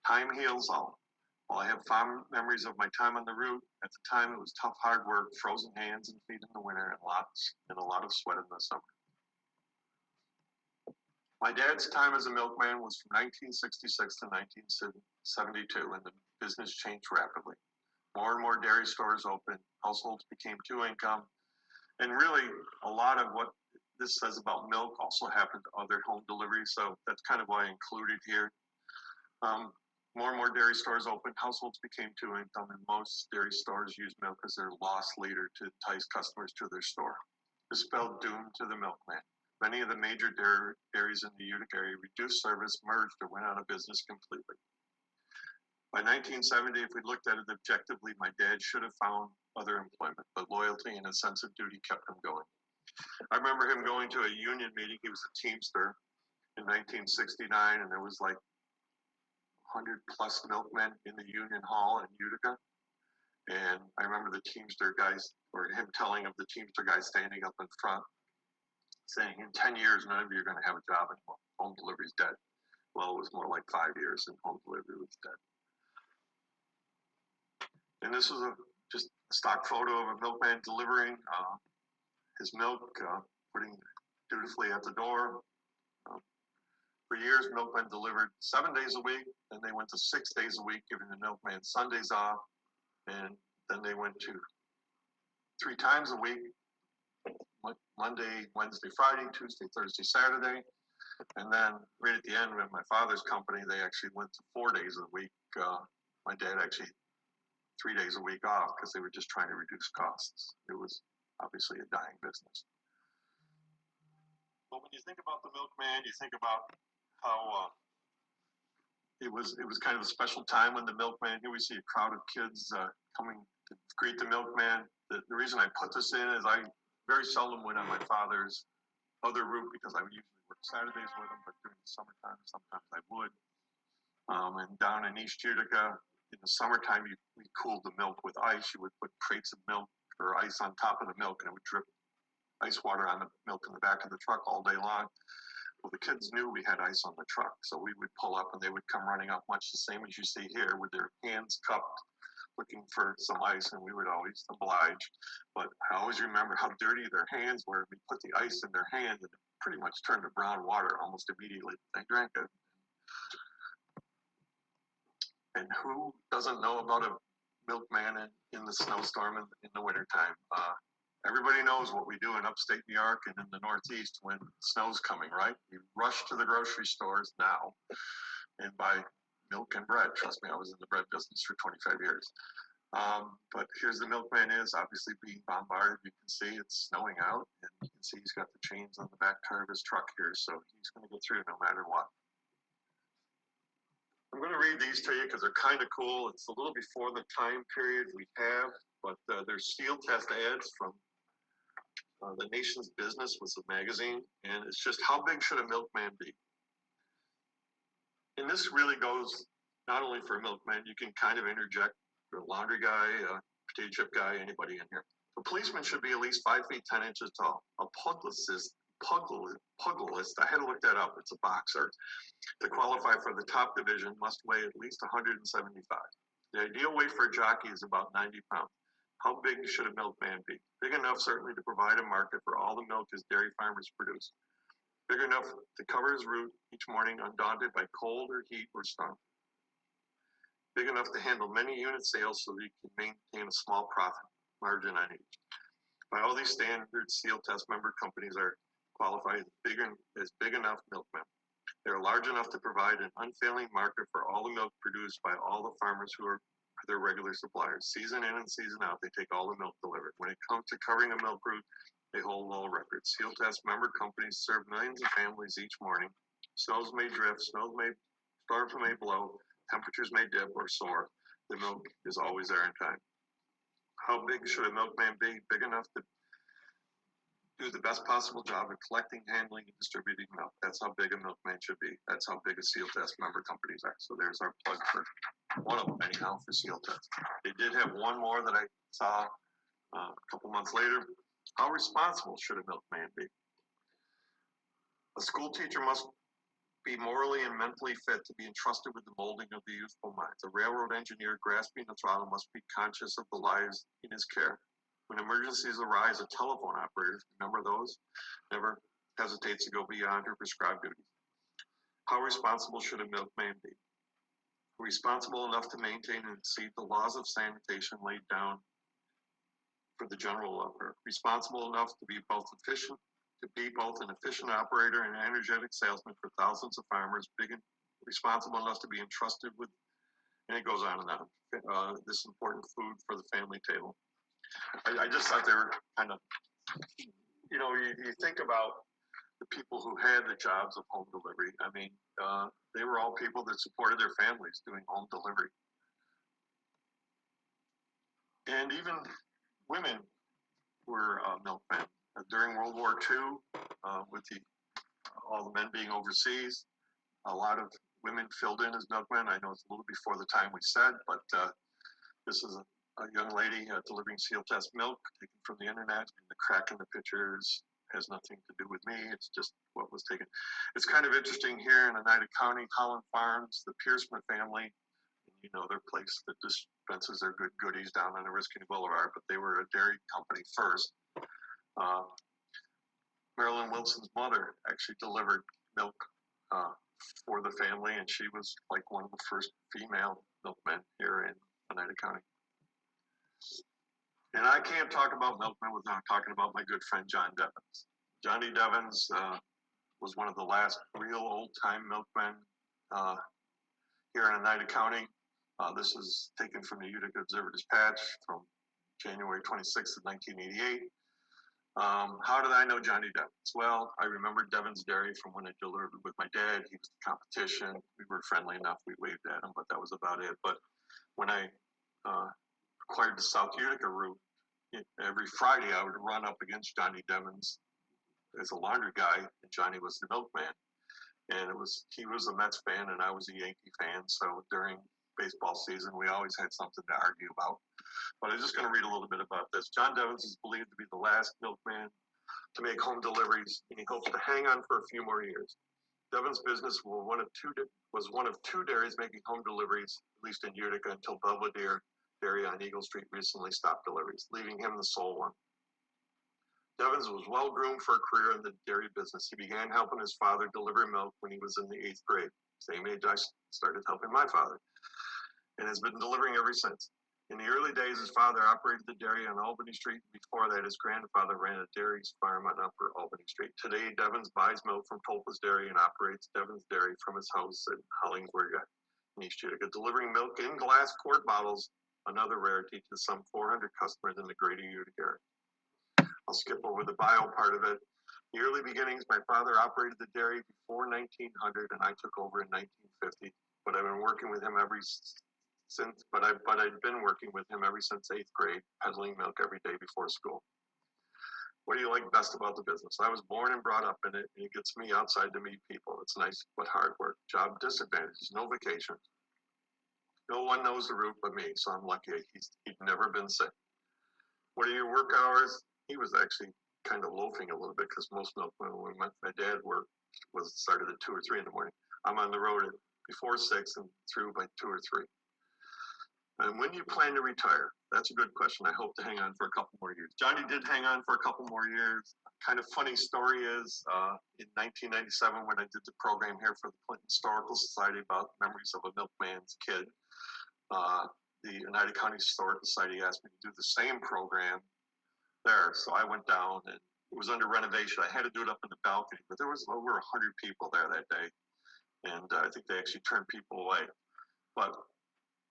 Time heals all. While I have fond memories of my time on the route, at the time it was tough, hard work, frozen hands and feet in the winter, and a lot of sweat in the summer. My dad's time as a milkman was from 1966 to 1972, and the business changed rapidly. More and more dairy stores opened, households became 2-income, and really a lot of what this says about milk also happened to other home deliveries, so that's kind of why I included here. More and more dairy stores opened, households became 2-income, and most dairy stores use milk as their loss leader to entice customers to their store. This spelled doom to the milkman. Many of the major dairies in the Utica area reduced service, merged, or went out of business completely. By 1970, if we looked at it objectively, my dad should have found other employment, but loyalty and a sense of duty kept him going. I remember him going to a union meeting. He was a Teamster in 1969, and there was like 100 plus milkmen in the union hall in Utica. And I remember the Teamster guys, or him telling of the Teamster guys standing up in front, saying, in 10 years, none of you are going to have a job anymore. Home delivery is dead. Well, it was more like 5 years and home delivery was dead. And this was just a stock photo of a milkman delivering his milk, putting dutifully at the door. For years, milkmen delivered 7 days a week, then they went to 6 days a week, giving the milkman Sundays off, and then they went to 3 times a week, Monday, Wednesday, Friday, Tuesday, Thursday, Saturday, and then right at the end with my father's company, they actually went to 4 days a week. My dad actually 3 days a week off because they were just trying to reduce costs. It was obviously a dying business. But when you think about the milkman, you think about how it was kind of a special time when the milkman, here we see a crowd of kids coming to greet the milkman. The reason I put this in is I very seldom went on my father's other route because I would usually work Saturdays with him, but during the summertime, sometimes I would. And down in East Utica, in the summertime, we cooled the milk with ice. You would put crates of milk or ice on top of the milk, and it would drip ice water on the milk in the back of the truck all day long. Well, the kids knew we had ice on the truck, so we would pull up and they would come running up much the same as you see here with their hands cupped, looking for some ice, and we would always oblige. But I always remember how dirty their hands were. We put the ice in their hand and it pretty much turned to brown water almost immediately. They drank it. And who doesn't know about a milkman in the snowstorm in the wintertime? Everybody knows what we do in upstate New York and in the Northeast when snow's coming, right? You rush to the grocery stores now and buy milk and bread. Trust me, I was in the bread business for 25 years. But here's the milkman is obviously being bombarded. You can see it's snowing out, and you can see he's got the chains on the back tire of his truck here, so he's going to go through no matter what. I'm going to read these to you because they're kind of cool. It's a little before the time period we have, but they're steel test ads from The Nation's Business was a magazine, and it's just how big should a milkman be? And this really goes not only for a milkman, you can kind of interject for a laundry guy, a potato chip guy, anybody in here. A policeman should be at least 5 feet 10 inches tall. A pugilist, I had to look that up, it's a boxer. To qualify for the top division must weigh at least 175. The ideal weight for a jockey is about 90 pounds. How big should a milkman be? Big enough certainly to provide a market for all the milk his dairy farmers produce. Big enough to cover his route each morning, undaunted by cold or heat or storm. Big enough to handle many unit sales so that he can maintain a small profit margin on each. By all these standards, seal test member companies are qualified as big enough milkmen. They are large enough to provide an unfailing market for all the milk produced by all the farmers who are their regular suppliers. Season in and season out, they take all the milk delivered. When it comes to covering the milk route, they hold all records. Seal test member companies serve millions of families each morning. Snows may drift, storms may blow, temperatures may dip or soar. The milk is always there in time. How big should a milkman be? Big enough to do the best possible job of collecting, handling, and distributing milk. That's how big a milkman should be. That's how big a seal test member companies are. So there's our plug for one of them anyhow for seal test. They did have one more that I saw a couple months later. How responsible should a milkman be? A school teacher must be morally and mentally fit to be entrusted with the molding of the youthful minds. A railroad engineer grasping the throttle must be conscious of the lives in his care. When emergencies arise, a telephone operator, remember those, never hesitates to go beyond her prescribed duties. How responsible should a milkman be? Responsible enough to maintain and exceed the laws of sanitation laid down for the general welfare. Responsible enough to be both an efficient operator and an energetic salesman for thousands of farmers. Responsible enough to be entrusted with, and it goes on and on, this important food for the family table. I just thought they were kind of, you think about the people who had the jobs of home delivery. I mean, they were all people that supported their families doing home delivery. And even women were milkmen. During World War II, with all the men being overseas, a lot of women filled in as milkmen. I know it's a little before the time we said, but this is a young lady delivering seal test milk taken from the internet, and the crack in the pictures has nothing to do with me. It's just what was taken. It's kind of interesting here in Oneida County, Holland Farms, the Pierceman family, their place that dispenses their good goodies down on the Riskin Boulevard, but they were a dairy company first. Marilyn Wilson's mother actually delivered milk for the family, and she was like one of the first female milkmen here in Oneida County. And I can't talk about milkmen without talking about my good friend John Devens. Johnny Devens was one of the last real old-time milkmen here in Oneida County. This is taken from the Utica Observer-Dispatch from January 26th of 1988. How did I know Johnny Devens? Well, I remember Devens Dairy from when I delivered with my dad. He was the competition. We were friendly enough. We waved at him, but that was about it. But when I acquired the South Utica route, every Friday I would run up against Johnny Devens as a laundry guy, and Johnny was the milkman. And he was a Mets fan, and I was a Yankee fan. So during baseball season, we always had something to argue about. But I'm just going to read a little bit about this. John Devens is believed to be the last milkman to make home deliveries, and he hopes to hang on for a few more years. Devens' business was one of two dairies making home deliveries, at least in Utica, until Belvedere Dairy on Eagle Street recently stopped deliveries, leaving him the sole one. Devens was well groomed for a career in the dairy business. He began helping his father deliver milk when he was in the 8th grade, same age I started helping my father, and has been delivering ever since. In the early days, his father operated the dairy on Albany Street. Before that, his grandfather ran a dairy farm on Upper Albany Street. Today, Devens buys milk from Tolpa's Dairy and operates Devens Dairy from his house in Hollingsburg in East Utica, delivering milk in glass quart bottles, another rarity to some 400 customers in the greater Utica area. I'll skip over the bio part of it. The early beginnings, my father operated the dairy before 1900, and I took over in 1950. But I've been working with him ever since. But I've been working with him ever since 8th grade, peddling milk every day before school. What do you like best about the business? I was born and brought up in it, and it gets me outside to meet people. It's nice but hard work. Job disadvantages, no vacation. No one knows the route but me, so I'm lucky. He'd never been sick. What are your work hours? He was actually kind of loafing a little bit because most milkmen, when my dad worked, started at 2 or 3 in the morning. I'm on the road before 6 and through by 2 or 3. And And when do you plan to retire? That's a good question. I hope to hang on for a couple more years. Johnny did hang on for a couple more years. Kind of funny story is in 1997 when I did the program here for the Clinton Historical Society about memories of a milkman's kid, the Oneida County Historical Society asked me to do the same program there. So I went down, and it was under renovation. I had to do it up in the balcony, but there was over 100 people there that day. And I think they actually turned people away. But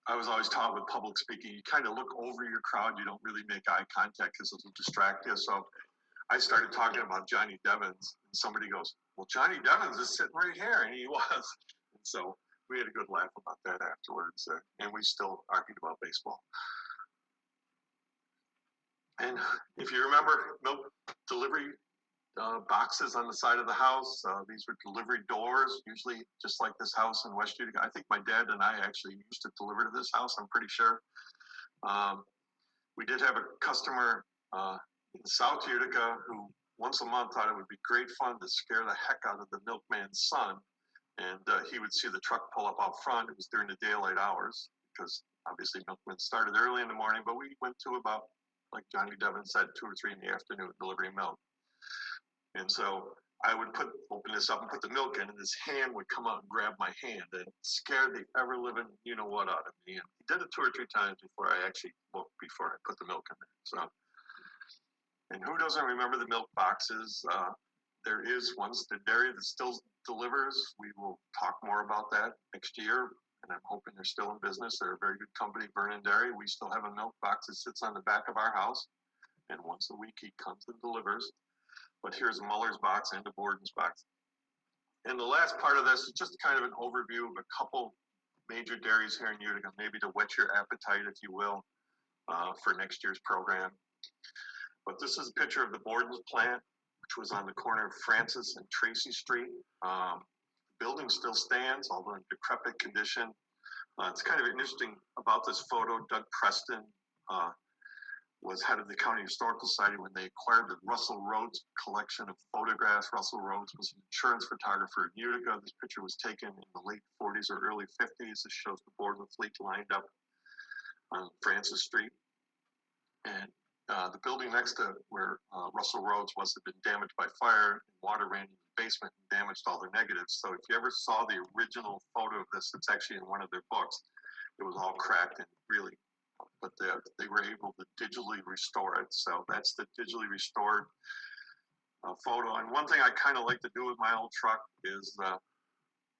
I was always taught with public speaking, you kind of look over your crowd, you don't really make eye contact because it'll distract you. So I started talking about Johnny Devens, and somebody goes, well, Johnny Devens is sitting right here, and he was. And so we had a good laugh about that afterwards, and we still argued about baseball. And if you remember, milk delivery boxes on the side of the house. These were delivery doors, usually just like this house in West Utica. I think my dad and I actually used to deliver to this house, I'm pretty sure. We did have a customer in South Utica who once a month thought it would be great fun to scare the heck out of the milkman's son. And he would see the truck pull up out front. It was during the daylight hours because obviously milkmen started early in the morning, but we went to about, like Johnny Devon said, 2 or 3 in the afternoon delivering milk. And so I would open this up and put the milk in, and his hand would come out and grab my hand and scare the ever-living you-know-what out of me. And he did it 2 or 3 times before I actually looked, before I put the milk in there. So, and who doesn't remember the milk boxes? There is once the dairy that still delivers. We will talk more about that next year, and I'm hoping they're still in business. They're a very good company, Vernon Dairy. We still have a milk box that sits on the back of our house, and once a week he comes and delivers. But here's a Muller's box and a Borden's box. And the last part of this is just kind of an overview of a couple major dairies here in Utica, maybe to whet your appetite, if you will, for next year's program. But this is a picture of the Borden's plant, which was on the corner of Francis and Tracy Street. The building still stands, although in decrepit condition. It's kind of interesting about this photo. Doug Preston was head of the County Historical Society when they acquired the Russell Rhodes collection of photographs. Russell Rhodes was an insurance photographer in Utica. This picture was taken in the late 40s or early 50s. This shows the Borden fleet lined up on Francis Street. And the building next to where Russell Rhodes was had been damaged by fire, and water ran into the basement and damaged all their negatives. So if you ever saw the original photo of this, it's actually in one of their books. It was all cracked and really, but they were able to digitally restore it. So that's the digitally restored photo. And one thing I kind of like to do with my old truck is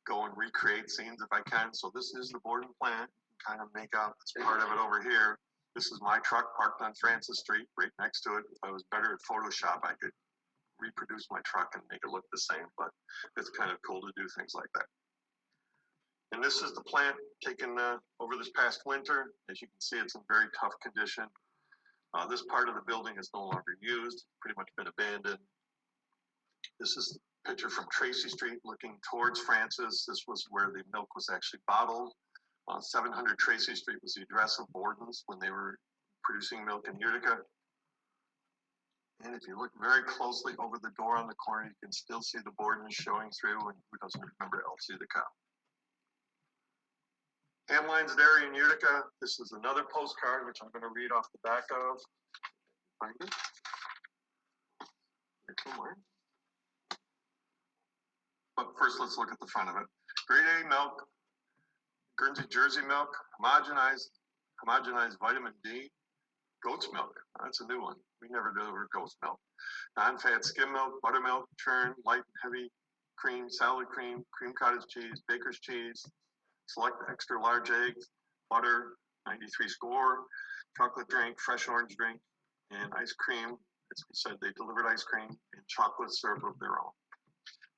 go and recreate scenes if I can. So this is the Borden plant. Kind of make out this part of it over here. This is my truck parked on Francis Street, right next to it. If I was better at Photoshop, I could reproduce my truck and make it look the same, but it's kind of cool to do things like that. And this is the plant taken over this past winter. As you can see, it's in very tough condition. This part of the building is no longer used, pretty much been abandoned. This is a picture from Tracy Street looking towards Francis. This was where the milk was actually bottled. 700 Tracy Street was the address of Borden's when they were producing milk in Utica. And if you look very closely over the door on the corner, you can still see the Borden's showing through, and who doesn't remember Elsie the cow. Hamline's Dairy in Utica. This is another postcard, which I'm going to read off the back of. Find it. Somewhere. But first, let's look at the front of it. Grade A milk, Guernsey Jersey milk, homogenized vitamin D, goat's milk. That's a new one. We never delivered goat's milk. Non-fat skim milk, buttermilk, churn, light and heavy cream, salad cream, cream cottage cheese, baker's cheese, select extra large eggs, butter, 93 score, chocolate drink, fresh orange drink, and ice cream. As we said, they delivered ice cream and chocolate syrup of their own.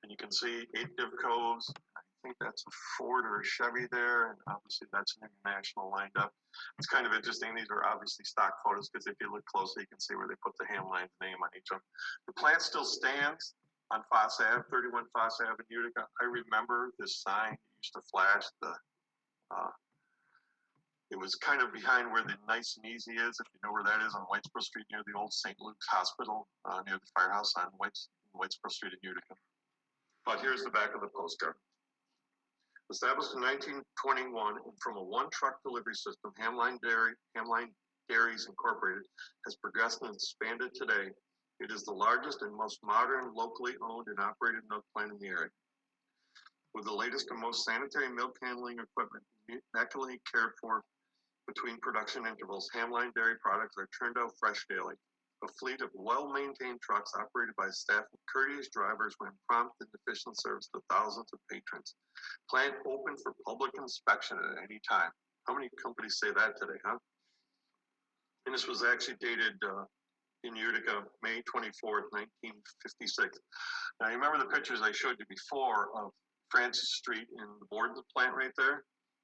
And you can see 8 Divcos. I think that's a Ford or a Chevy there, and obviously that's an international lined up. It's kind of interesting. These are obviously stock photos because if you look closely, you can see where they put the Hamline's name on each of them. The plant still stands on Foss Ave, 31 Foss Ave in Utica. I remember this sign. It used to flash. It was kind of behind where the Nice and Easy is, if you know where that is, on Whitesboro Street near the old St. Luke's Hospital, near the firehouse on Whitesboro Street in Utica. But here's the back of the postcard. Established in 1921 and from a one-truck delivery system, Hamline Dairies Incorporated has progressed and expanded today. It is the largest and most modern locally owned and operated milk plant in the area. With the latest and most sanitary milk handling equipment immaculately cared for between production intervals, Hamline Dairy products are turned out fresh daily. A fleet of well-maintained trucks operated by a staff of courteous drivers run prompt and efficient service to thousands of patrons. Plant open for public inspection at any time. How many companies say that today, huh? And this was actually dated in Utica, May 24th, 1956. Now, you remember the pictures I showed you before of Francis Street and the Borden plant right there?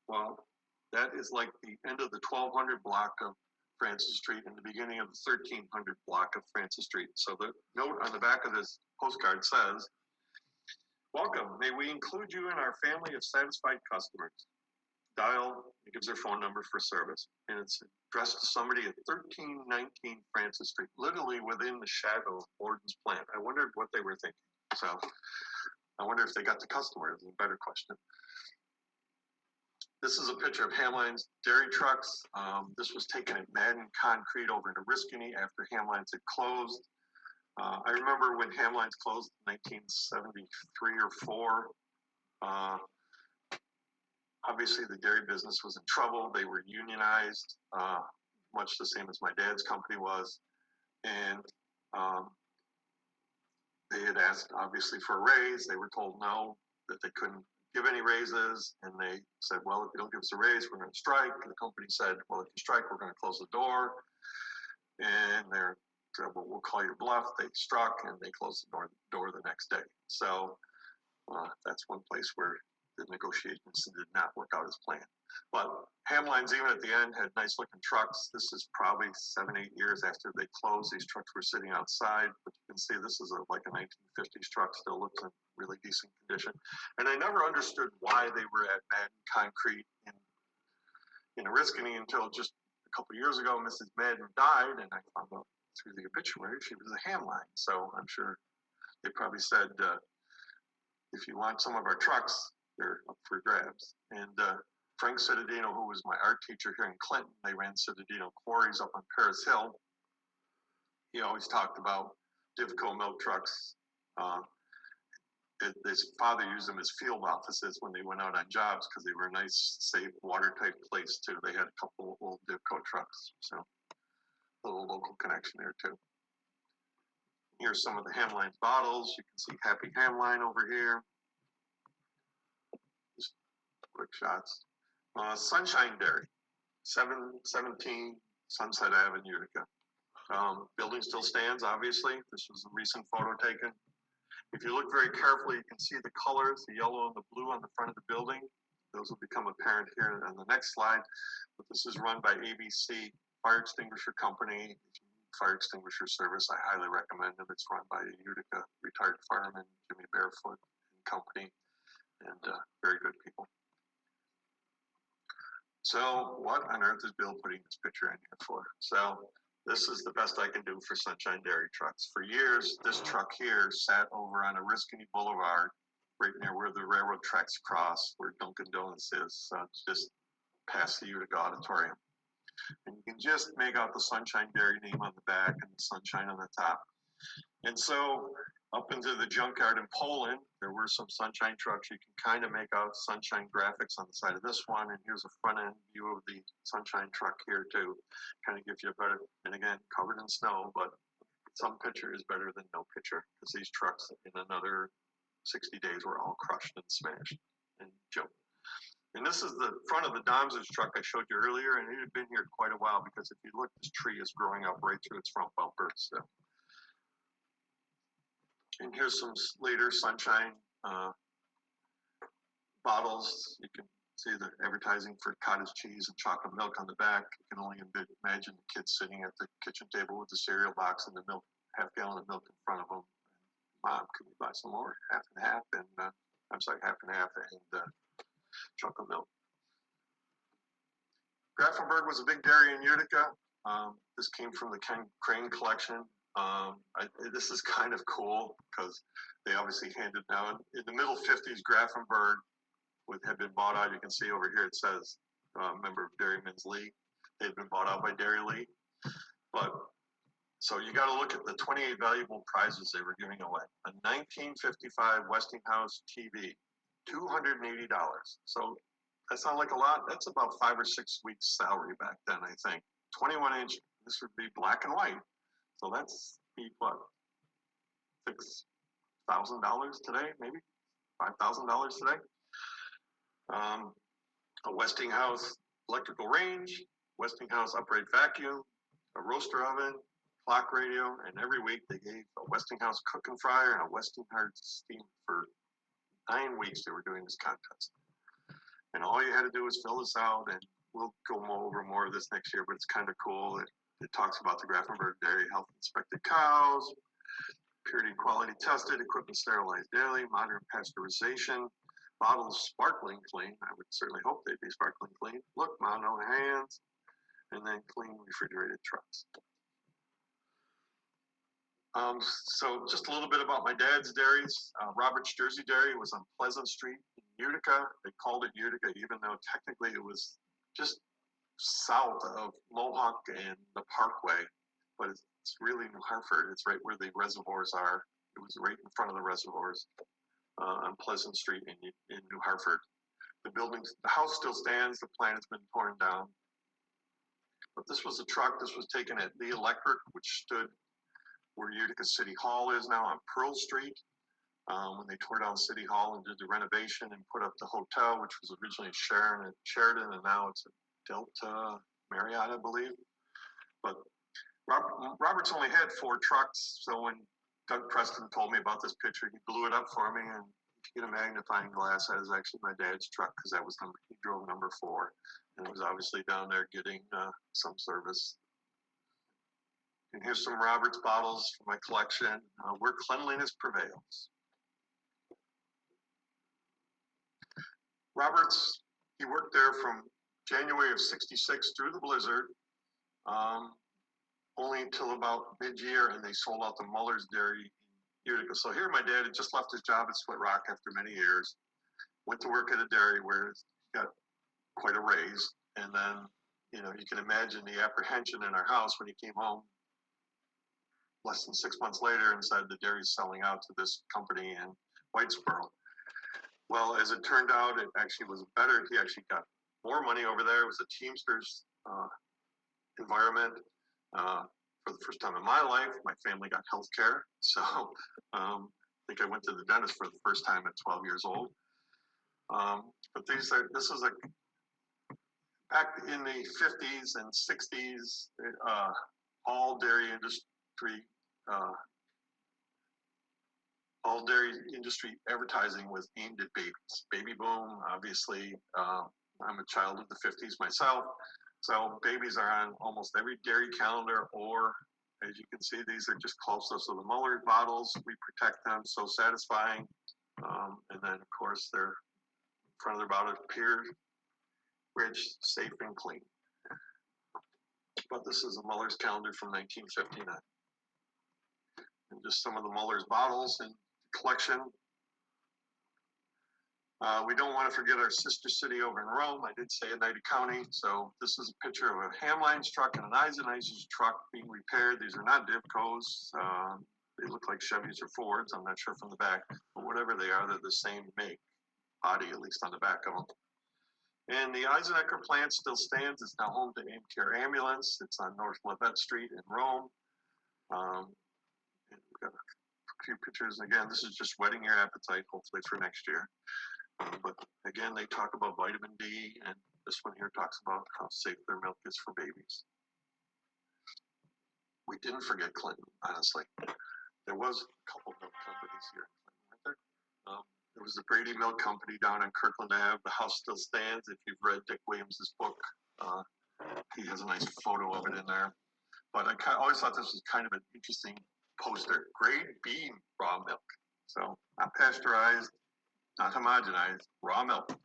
Well, that is like the end of the 1200 block of Francis Street and the beginning of the 1300 block of Francis Street. So the note on the back of this postcard says, "Welcome, may we include you in our family of satisfied customers. Dial," it gives their phone number for service, and it's addressed to somebody at 1319 Francis Street, literally within the shadow of Borden's plant. I wondered what they were thinking. So I wonder if they got the customer, is a better question. This is a picture of Hamline's Dairy Trucks. This was taken at Madden Concrete over in Oriskany after Hamline's had closed. I remember when Hamline's closed in 1973 or 4. Obviously, the dairy business was in trouble. They were unionized, much the same as my dad's company was. And they had asked, obviously, for a raise. They were told no, that they couldn't give any raises. And they said, well, if you don't give us a raise, we're going to strike. And the company said, well, if you strike, we're going to close the door. And they said, well, we'll call your bluff. They struck, and they closed the door the next day. So that's one place where the negotiations did not work out as planned. But Hamline's, even at the end, had nice looking trucks. This is probably 7-8 years after they closed. These trucks were sitting outside, but you can see this is like a 1950s truck, still looks in really decent condition. And I never understood why they were at Madden Concrete in Oriskany until just a couple years ago. Mrs. Madden died, and I found out through the obituary she was a Hamline. So I'm sure they probably said, if you want some of our trucks, they're up for grabs. And Frank Cittadino, who was my art teacher here in Clinton, they ran Cittadino quarries up on Paris Hill. He always talked about Divco milk trucks. His father used them as field offices when they went out on jobs because they were a nice, safe, watertight place too. They had a couple of old Divco trucks, so a little local connection there too. Here's some of the Hamline bottles. You can see Happy Hamline over here. Just quick shots. Sunshine Dairy, 717 Sunset Avenue, Utica. Building still stands, obviously. This was a recent photo taken. If you look very carefully, you can see the colors, the yellow and the blue on the front of the building. Those will become apparent here on the next slide. But this is run by ABC Fire Extinguisher Company. If you need fire extinguisher service, I highly recommend it. It's run by a Utica retired fireman, Jimmy Barefoot and Company, and very good people. So what on earth is Bill putting this picture in here for? So this is the best I can do for Sunshine Dairy Trucks. For years, this truck here sat over on Oriskany Boulevard, right near where the railroad tracks cross, where Dunkin' Donuts is, just past the Utica Auditorium. And you can just make out the Sunshine Dairy name on the back and the sunshine on the top. And so up into the junkyard in Poland, there were some Sunshine trucks. You can kind of make out Sunshine graphics on the side of this one. And here's a front end view of the Sunshine truck here too. Kind of gives you a better, and again, covered in snow, but some picture is better than no picture because these trucks in another 60 days were all crushed and smashed and joked. And this is the front of the Doms's truck I showed you earlier, and it had been here quite a while because if you look, this tree is growing up right through its front bumper. So. And here's some later Sunshine bottles. You can see the advertising for cottage cheese and chocolate milk on the back. You can only imagine the kids sitting at the kitchen table with the cereal box and the milk, half-gallon of milk in front of them. Mom, can we buy some more? Half and half, and I'm sorry, half and half, and chocolate milk. Grafenberg was a big dairy in Utica. This came from the Ken Crane collection. This is kind of cool because they obviously handed down in the middle 50s. Grafenberg had been bought out. You can see over here it says member of Dairymen's League. They had been bought out by Dairy League. But so you got to look at the 28 valuable prizes they were giving away. A 1955 Westinghouse TV, $280. So that sounds like a lot. That's about 5 or 6 weeks' salary back then, I think. 21-inch. This would be black and white. So that's what, $6,000 today, maybe $5,000 today. A Westinghouse electrical range, Westinghouse upright vacuum, a roaster oven, clock radio, and every week they gave a Westinghouse cook and fryer and a Westinghouse steam. For 9 weeks they were doing this contest. And all you had to do was fill this out, and we'll go over more of this next year, but it's kind of cool. It talks about the Grafenberg Dairy Health Inspected cows, purity quality tested, equipment sterilized daily, modern pasteurization, bottles sparkling clean. I would certainly hope they'd be sparkling clean. Look, mono hands, and then clean refrigerated trucks. So just a little bit about my dad's dairies. Robert's Jersey Dairy was on Pleasant Street in Utica. They called it Utica, even though technically it was just south of Mohawk and the Parkway, but it's really New Hartford. It's right where the reservoirs are. It was right in front of the reservoirs on Pleasant Street in New Hartford. The house still stands. The plant has been torn down. But this was a truck. This was taken at the Electric, which stood where Utica City Hall is now on Pearl Street. When they tore down City Hall and did the renovation and put up the hotel, which was originally Sheridan, and now it's a Delta Marriott, I believe. But Robert's only had 4 trucks, so when Doug Preston told me about this picture, he blew it up for me, and to get a magnifying glass, that is actually my dad's truck, because that was he drove number 4, and it was obviously down there getting some service. And here's some Roberts bottles from my collection, where cleanliness prevails. Roberts, he worked there from January of '66 through the blizzard, only until about mid-year, and they sold out the Muller's Dairy in Utica. So here my dad had just left his job at Split Rock after many years, went to work at a dairy where he got quite a raise, and then, you can imagine the apprehension in our house when he came home less than 6 months later and said the dairy's selling out to this company in Whitesboro. Well, as it turned out, it actually was better. He actually got more money over there. It was a Teamsters environment. For the first time in my life, my family got health care. So I think I went to the dentist for the first time at 12 years old. But this is back in the 50s and 60s, all dairy industry advertising was aimed at babies. Baby boom, obviously. I'm a child of the 50s myself, so babies are on almost every dairy calendar, or as you can see, these are just close-ups of the Muller bottles. We protect them, so satisfying. And then, of course, they're in front of their bottle, pure, rich, safe, and clean. But this is a Muller's calendar from 1959. And just some of the Muller's bottles and collection. We don't want to forget our sister city over in Rome. I did say Oneida County. So this is a picture of a Hamline's truck and an Eisenhower's truck being repaired. These are not Divcos. They look like Chevys or Fords. I'm not sure from the back, but whatever they are, they're the same make, body at least on the back of them. And the Eisenhower plant still stands. It's now home to Aim Care Ambulance. It's on North Levette Street in Rome. And we've got a few pictures. Again, this is just whetting your appetite, hopefully for next year. But again, they talk about vitamin D, and this one here talks about how safe their milk is for babies. We didn't forget Clinton, honestly. There was a couple milk companies here in Clinton, weren't there? There was the Brady Milk Company down on Kirkland Ave. The house still stands. If you've read Dick Williams' book, he has a nice photo of it in there. But I always thought this was kind of an interesting poster. Grade B raw milk. So not pasteurized, not homogenized, raw milk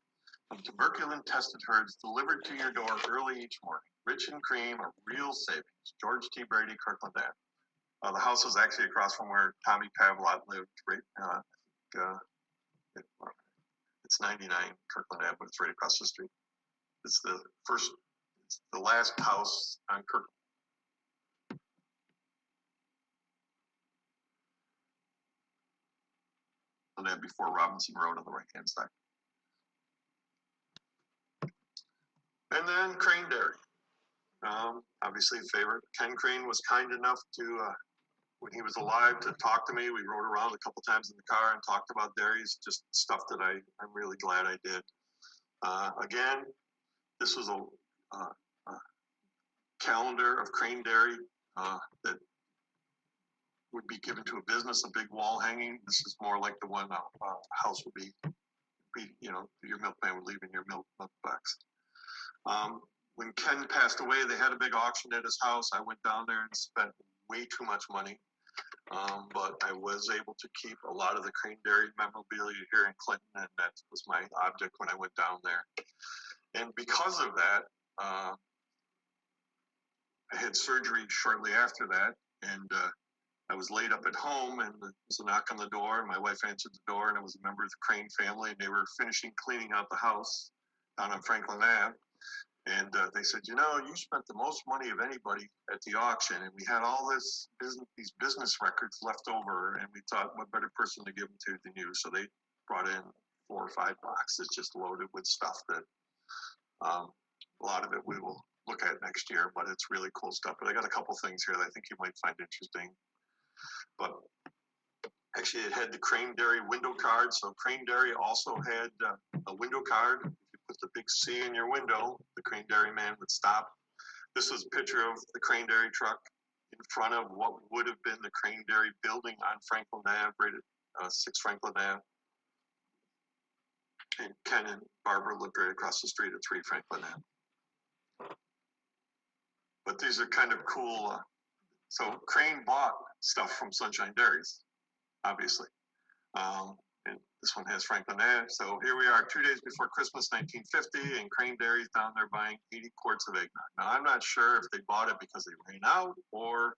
from tuberculin-tested herds delivered to your door early each morning. Rich in cream, a real savings. George T. Brady, Kirkland Ave. The house was actually across from where Tommy Pavlot lived, right? It's 99 Kirkland Ave, but it's right across the street. It's the last house on Kirkland Ave before Robinson Road on the right-hand side. And then Crane Dairy. Obviously a favorite. Ken Crane was kind enough to, when he was alive, to talk to me. We rode around a couple times in the car and talked about dairies, just stuff that I'm really glad I did. Again, this was a calendar of Crane Dairy that would be given to a business, a big wall hanging. This is more like the one a house would be, you know, your milkman would leave in your milk box. When Ken passed away, they had a big auction at his house. I went down there and spent way too much money, but I was able to keep a lot of the Crane Dairy memorabilia here in Clinton, and that was my object when I went down there. And because of that, I had surgery shortly after that, and I was laid up at home, and there was a knock on the door, and my wife answered the door, and it was a member of the Crane family, and they were finishing cleaning out the house down on Franklin Ave. And they said, you know, you spent the most money of anybody at the auction, and we had all these business records left over, and we thought, what better person to give them to than you? So they brought in 4 or 5 boxes just loaded with stuff that a lot of it we will look at next year, but it's really cool stuff. But I got a couple things here that I think you might find interesting. But actually, it had the Crane Dairy window card. So Crane Dairy also had a window card. If you put the big C in your window, the Crane Dairy man would stop. This was a picture of the Crane Dairy truck in front of what would have been the Crane Dairy building on Franklin Ave, right at 6 Franklin Ave. And Ken and Barbara lived right across the street at 3 Franklin Ave. But these are kind of cool. So Crane bought stuff from Sunshine Dairies, obviously. And this one has Franklin Ave. So here we are 2 days before Christmas, 1950, and Crane Dairy's down there buying 80 quarts of eggnog. Now, I'm not sure if they bought it because they ran out or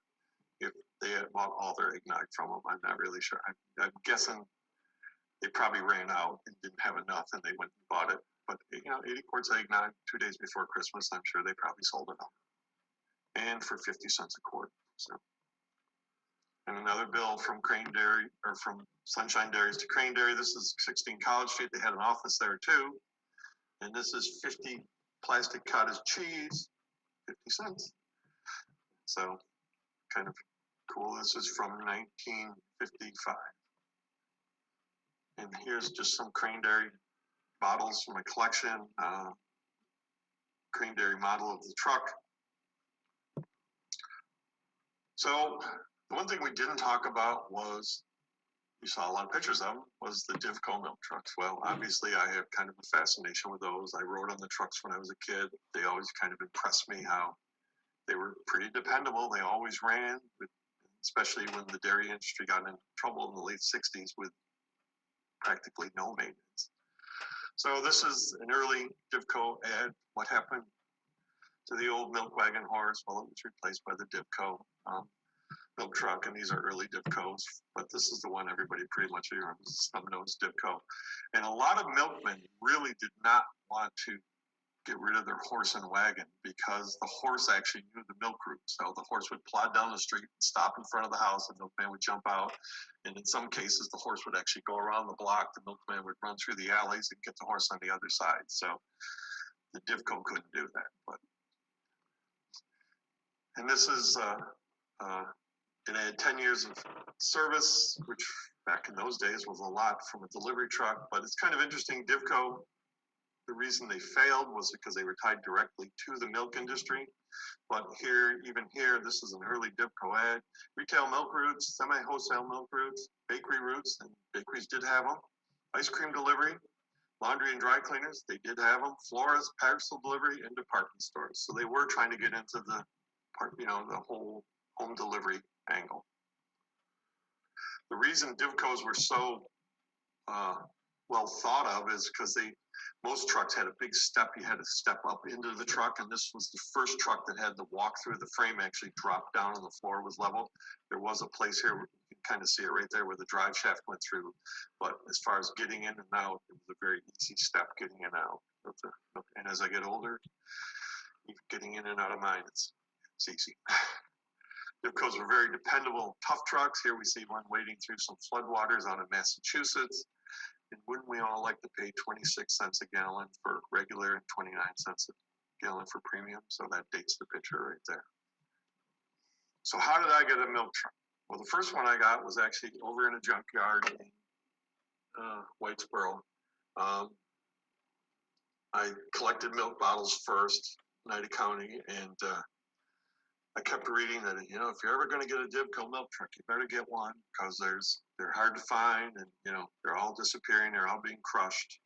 if they had bought all their eggnog from them. I'm not really sure. I'm guessing they probably ran out and didn't have enough and they went and bought it. But, you know, 80 quarts of eggnog 2 days before Christmas, I'm sure they probably sold it up. And for 50 cents a quart. So. And another bill from Crane Dairy, or from Sunshine Dairies to Crane Dairy. This is 16 College Street. They had an office there too. And this is 50 plastic cottage cheese, 50 cents. So kind of cool. This is from 1955. And here's just some Crane Dairy bottles from my collection. Crane Dairy model of the truck. So the one thing we didn't talk about was, you saw a lot of pictures of them, was the Divco milk trucks. Well, obviously I have kind of a fascination with those. I rode on the trucks when I was a kid. They always kind of impressed me how they were pretty dependable. They always ran, especially when the dairy industry got in trouble in the late 60s with practically no maintenance. So this is an early Divco ad. What happened to the old milk wagon horse? Well, it was replaced by the Divco milk truck, and these are early Divcos, but this is the one everybody pretty much remembers, snub-nosed Divco. And a lot of milkmen really did not want to get rid of their horse and wagon because the horse actually knew the milk route. So the horse would plod down the street and stop in front of the house, and the milkman would jump out. And in some cases, the horse would actually go around the block. The milkman would run through the alleys and get the horse on the other side. So the Divco couldn't do that. And this is it had 10 years of service, which back in those days was a lot from a delivery truck. But it's kind of interesting. Divco, the reason they failed was because they were tied directly to the milk industry. But here, even here, this is an early Divco ad. Retail milk routes, semi-wholesale milk routes, bakery routes, and bakeries did have them. Ice cream delivery, laundry and dry cleaners, they did have them. Florists, parcel delivery, and department stores. So they were trying to get into the part, you know, the whole home delivery angle. The reason Divcos were so well thought of is because most trucks had a big step. You had to step up into the truck, and this was the first truck that had the walk through. The frame actually dropped down and the floor was level. There was a place here where you kind of see it right there where the drive shaft went through. But as far as getting in and out, it was a very easy step getting in and out. And as I get older, getting in and out of mine, it's easy. Divcos were very dependable, tough trucks. Here we see one wading through some floodwaters out of Massachusetts. And wouldn't we all like to pay 26 cents a gallon for regular and 29 cents a gallon for premium? So that dates the picture right there. So how did I get a milk truck? Well, the first one I got was actually over in a junkyard in Whitesboro. I collected milk bottles first, Oneida County, and I kept reading that, you know, if you're ever going to get a Divco milk truck, you better get one because they're hard to find, and you know they're all disappearing, they're all being crushed.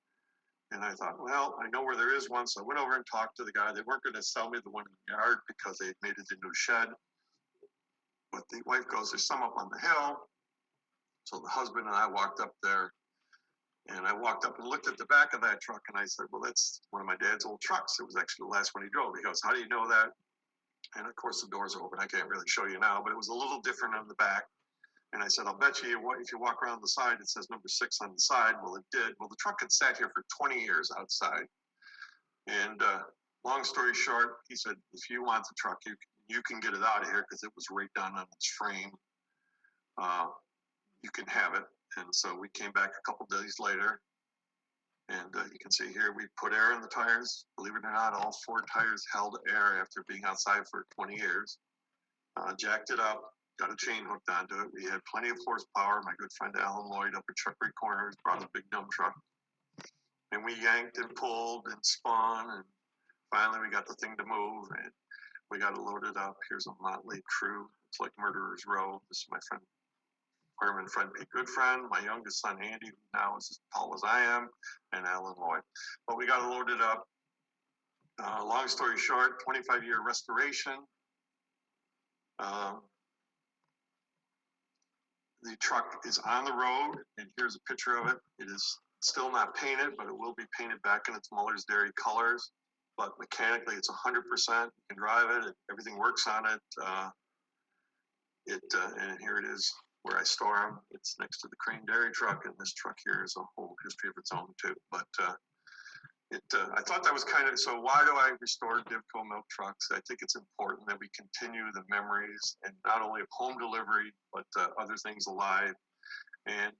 And I thought, well, I know where there is one, so I went over and talked to the guy. They weren't going to sell me the one in the yard because they had made it into a shed. But the wife goes, there's some up on the hill. So the husband and I walked up there, and I walked up and looked at the back of that truck, and I said, well, that's one of my dad's old trucks. It was actually the last one he drove. He goes, how do you know that? And of course the doors are open. I can't really show you now, but it was a little different on the back. And I said, I'll bet you if you walk around the side, it says number 6 on the side. Well, it did. Well, the truck had sat here for 20 years outside. And long story short, he said, if you want the truck, you can get it out of here because it was right down on its frame. You can have it. And so we came back a couple days later. And you can see here, we put air in the tires. Believe it or not, all 4 tires held air after being outside for 20 years. Jacked it up, got a chain hooked onto it. We had plenty of horsepower. My good friend Alan Lloyd up at Chuckery Corners brought a big dump truck. And we yanked and pulled and spun. And finally, we got the thing to move. And we got it loaded up. Here's a motley crew. It's like Murderer's Row. This is my friend. Fireman friend Pete Goodfriend, my youngest son Andy, who now is as tall as I am, and Alan Lloyd. But we got it loaded up. Long story short, 25-year restoration. The truck is on the road, and here's a picture of it. It is still not painted, but it will be painted back in its Muller's Dairy colors. But mechanically, it's 100%. You can drive it. Everything works on it. And here it is where I store them. It's next to the Crane Dairy truck, and this truck here is a whole history of its own too. But I thought that was kind of, so why do I restore Divco milk trucks? I think it's important that we continue the memories, and not only of home delivery, but other things alive. And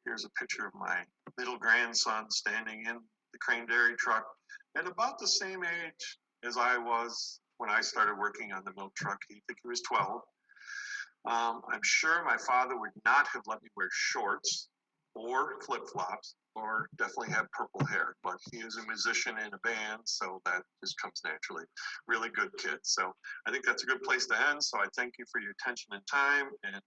here's a picture of my middle grandson standing in the Crane Dairy truck at about the same age as I was when I started working on the milk truck. I think he was 12. I'm sure my father would not have let me wear shorts or flip-flops or definitely have purple hair, but he is a musician in a band, so that just comes naturally. Really good kid. So I think that's a good place to end. So I thank you for your attention and time, and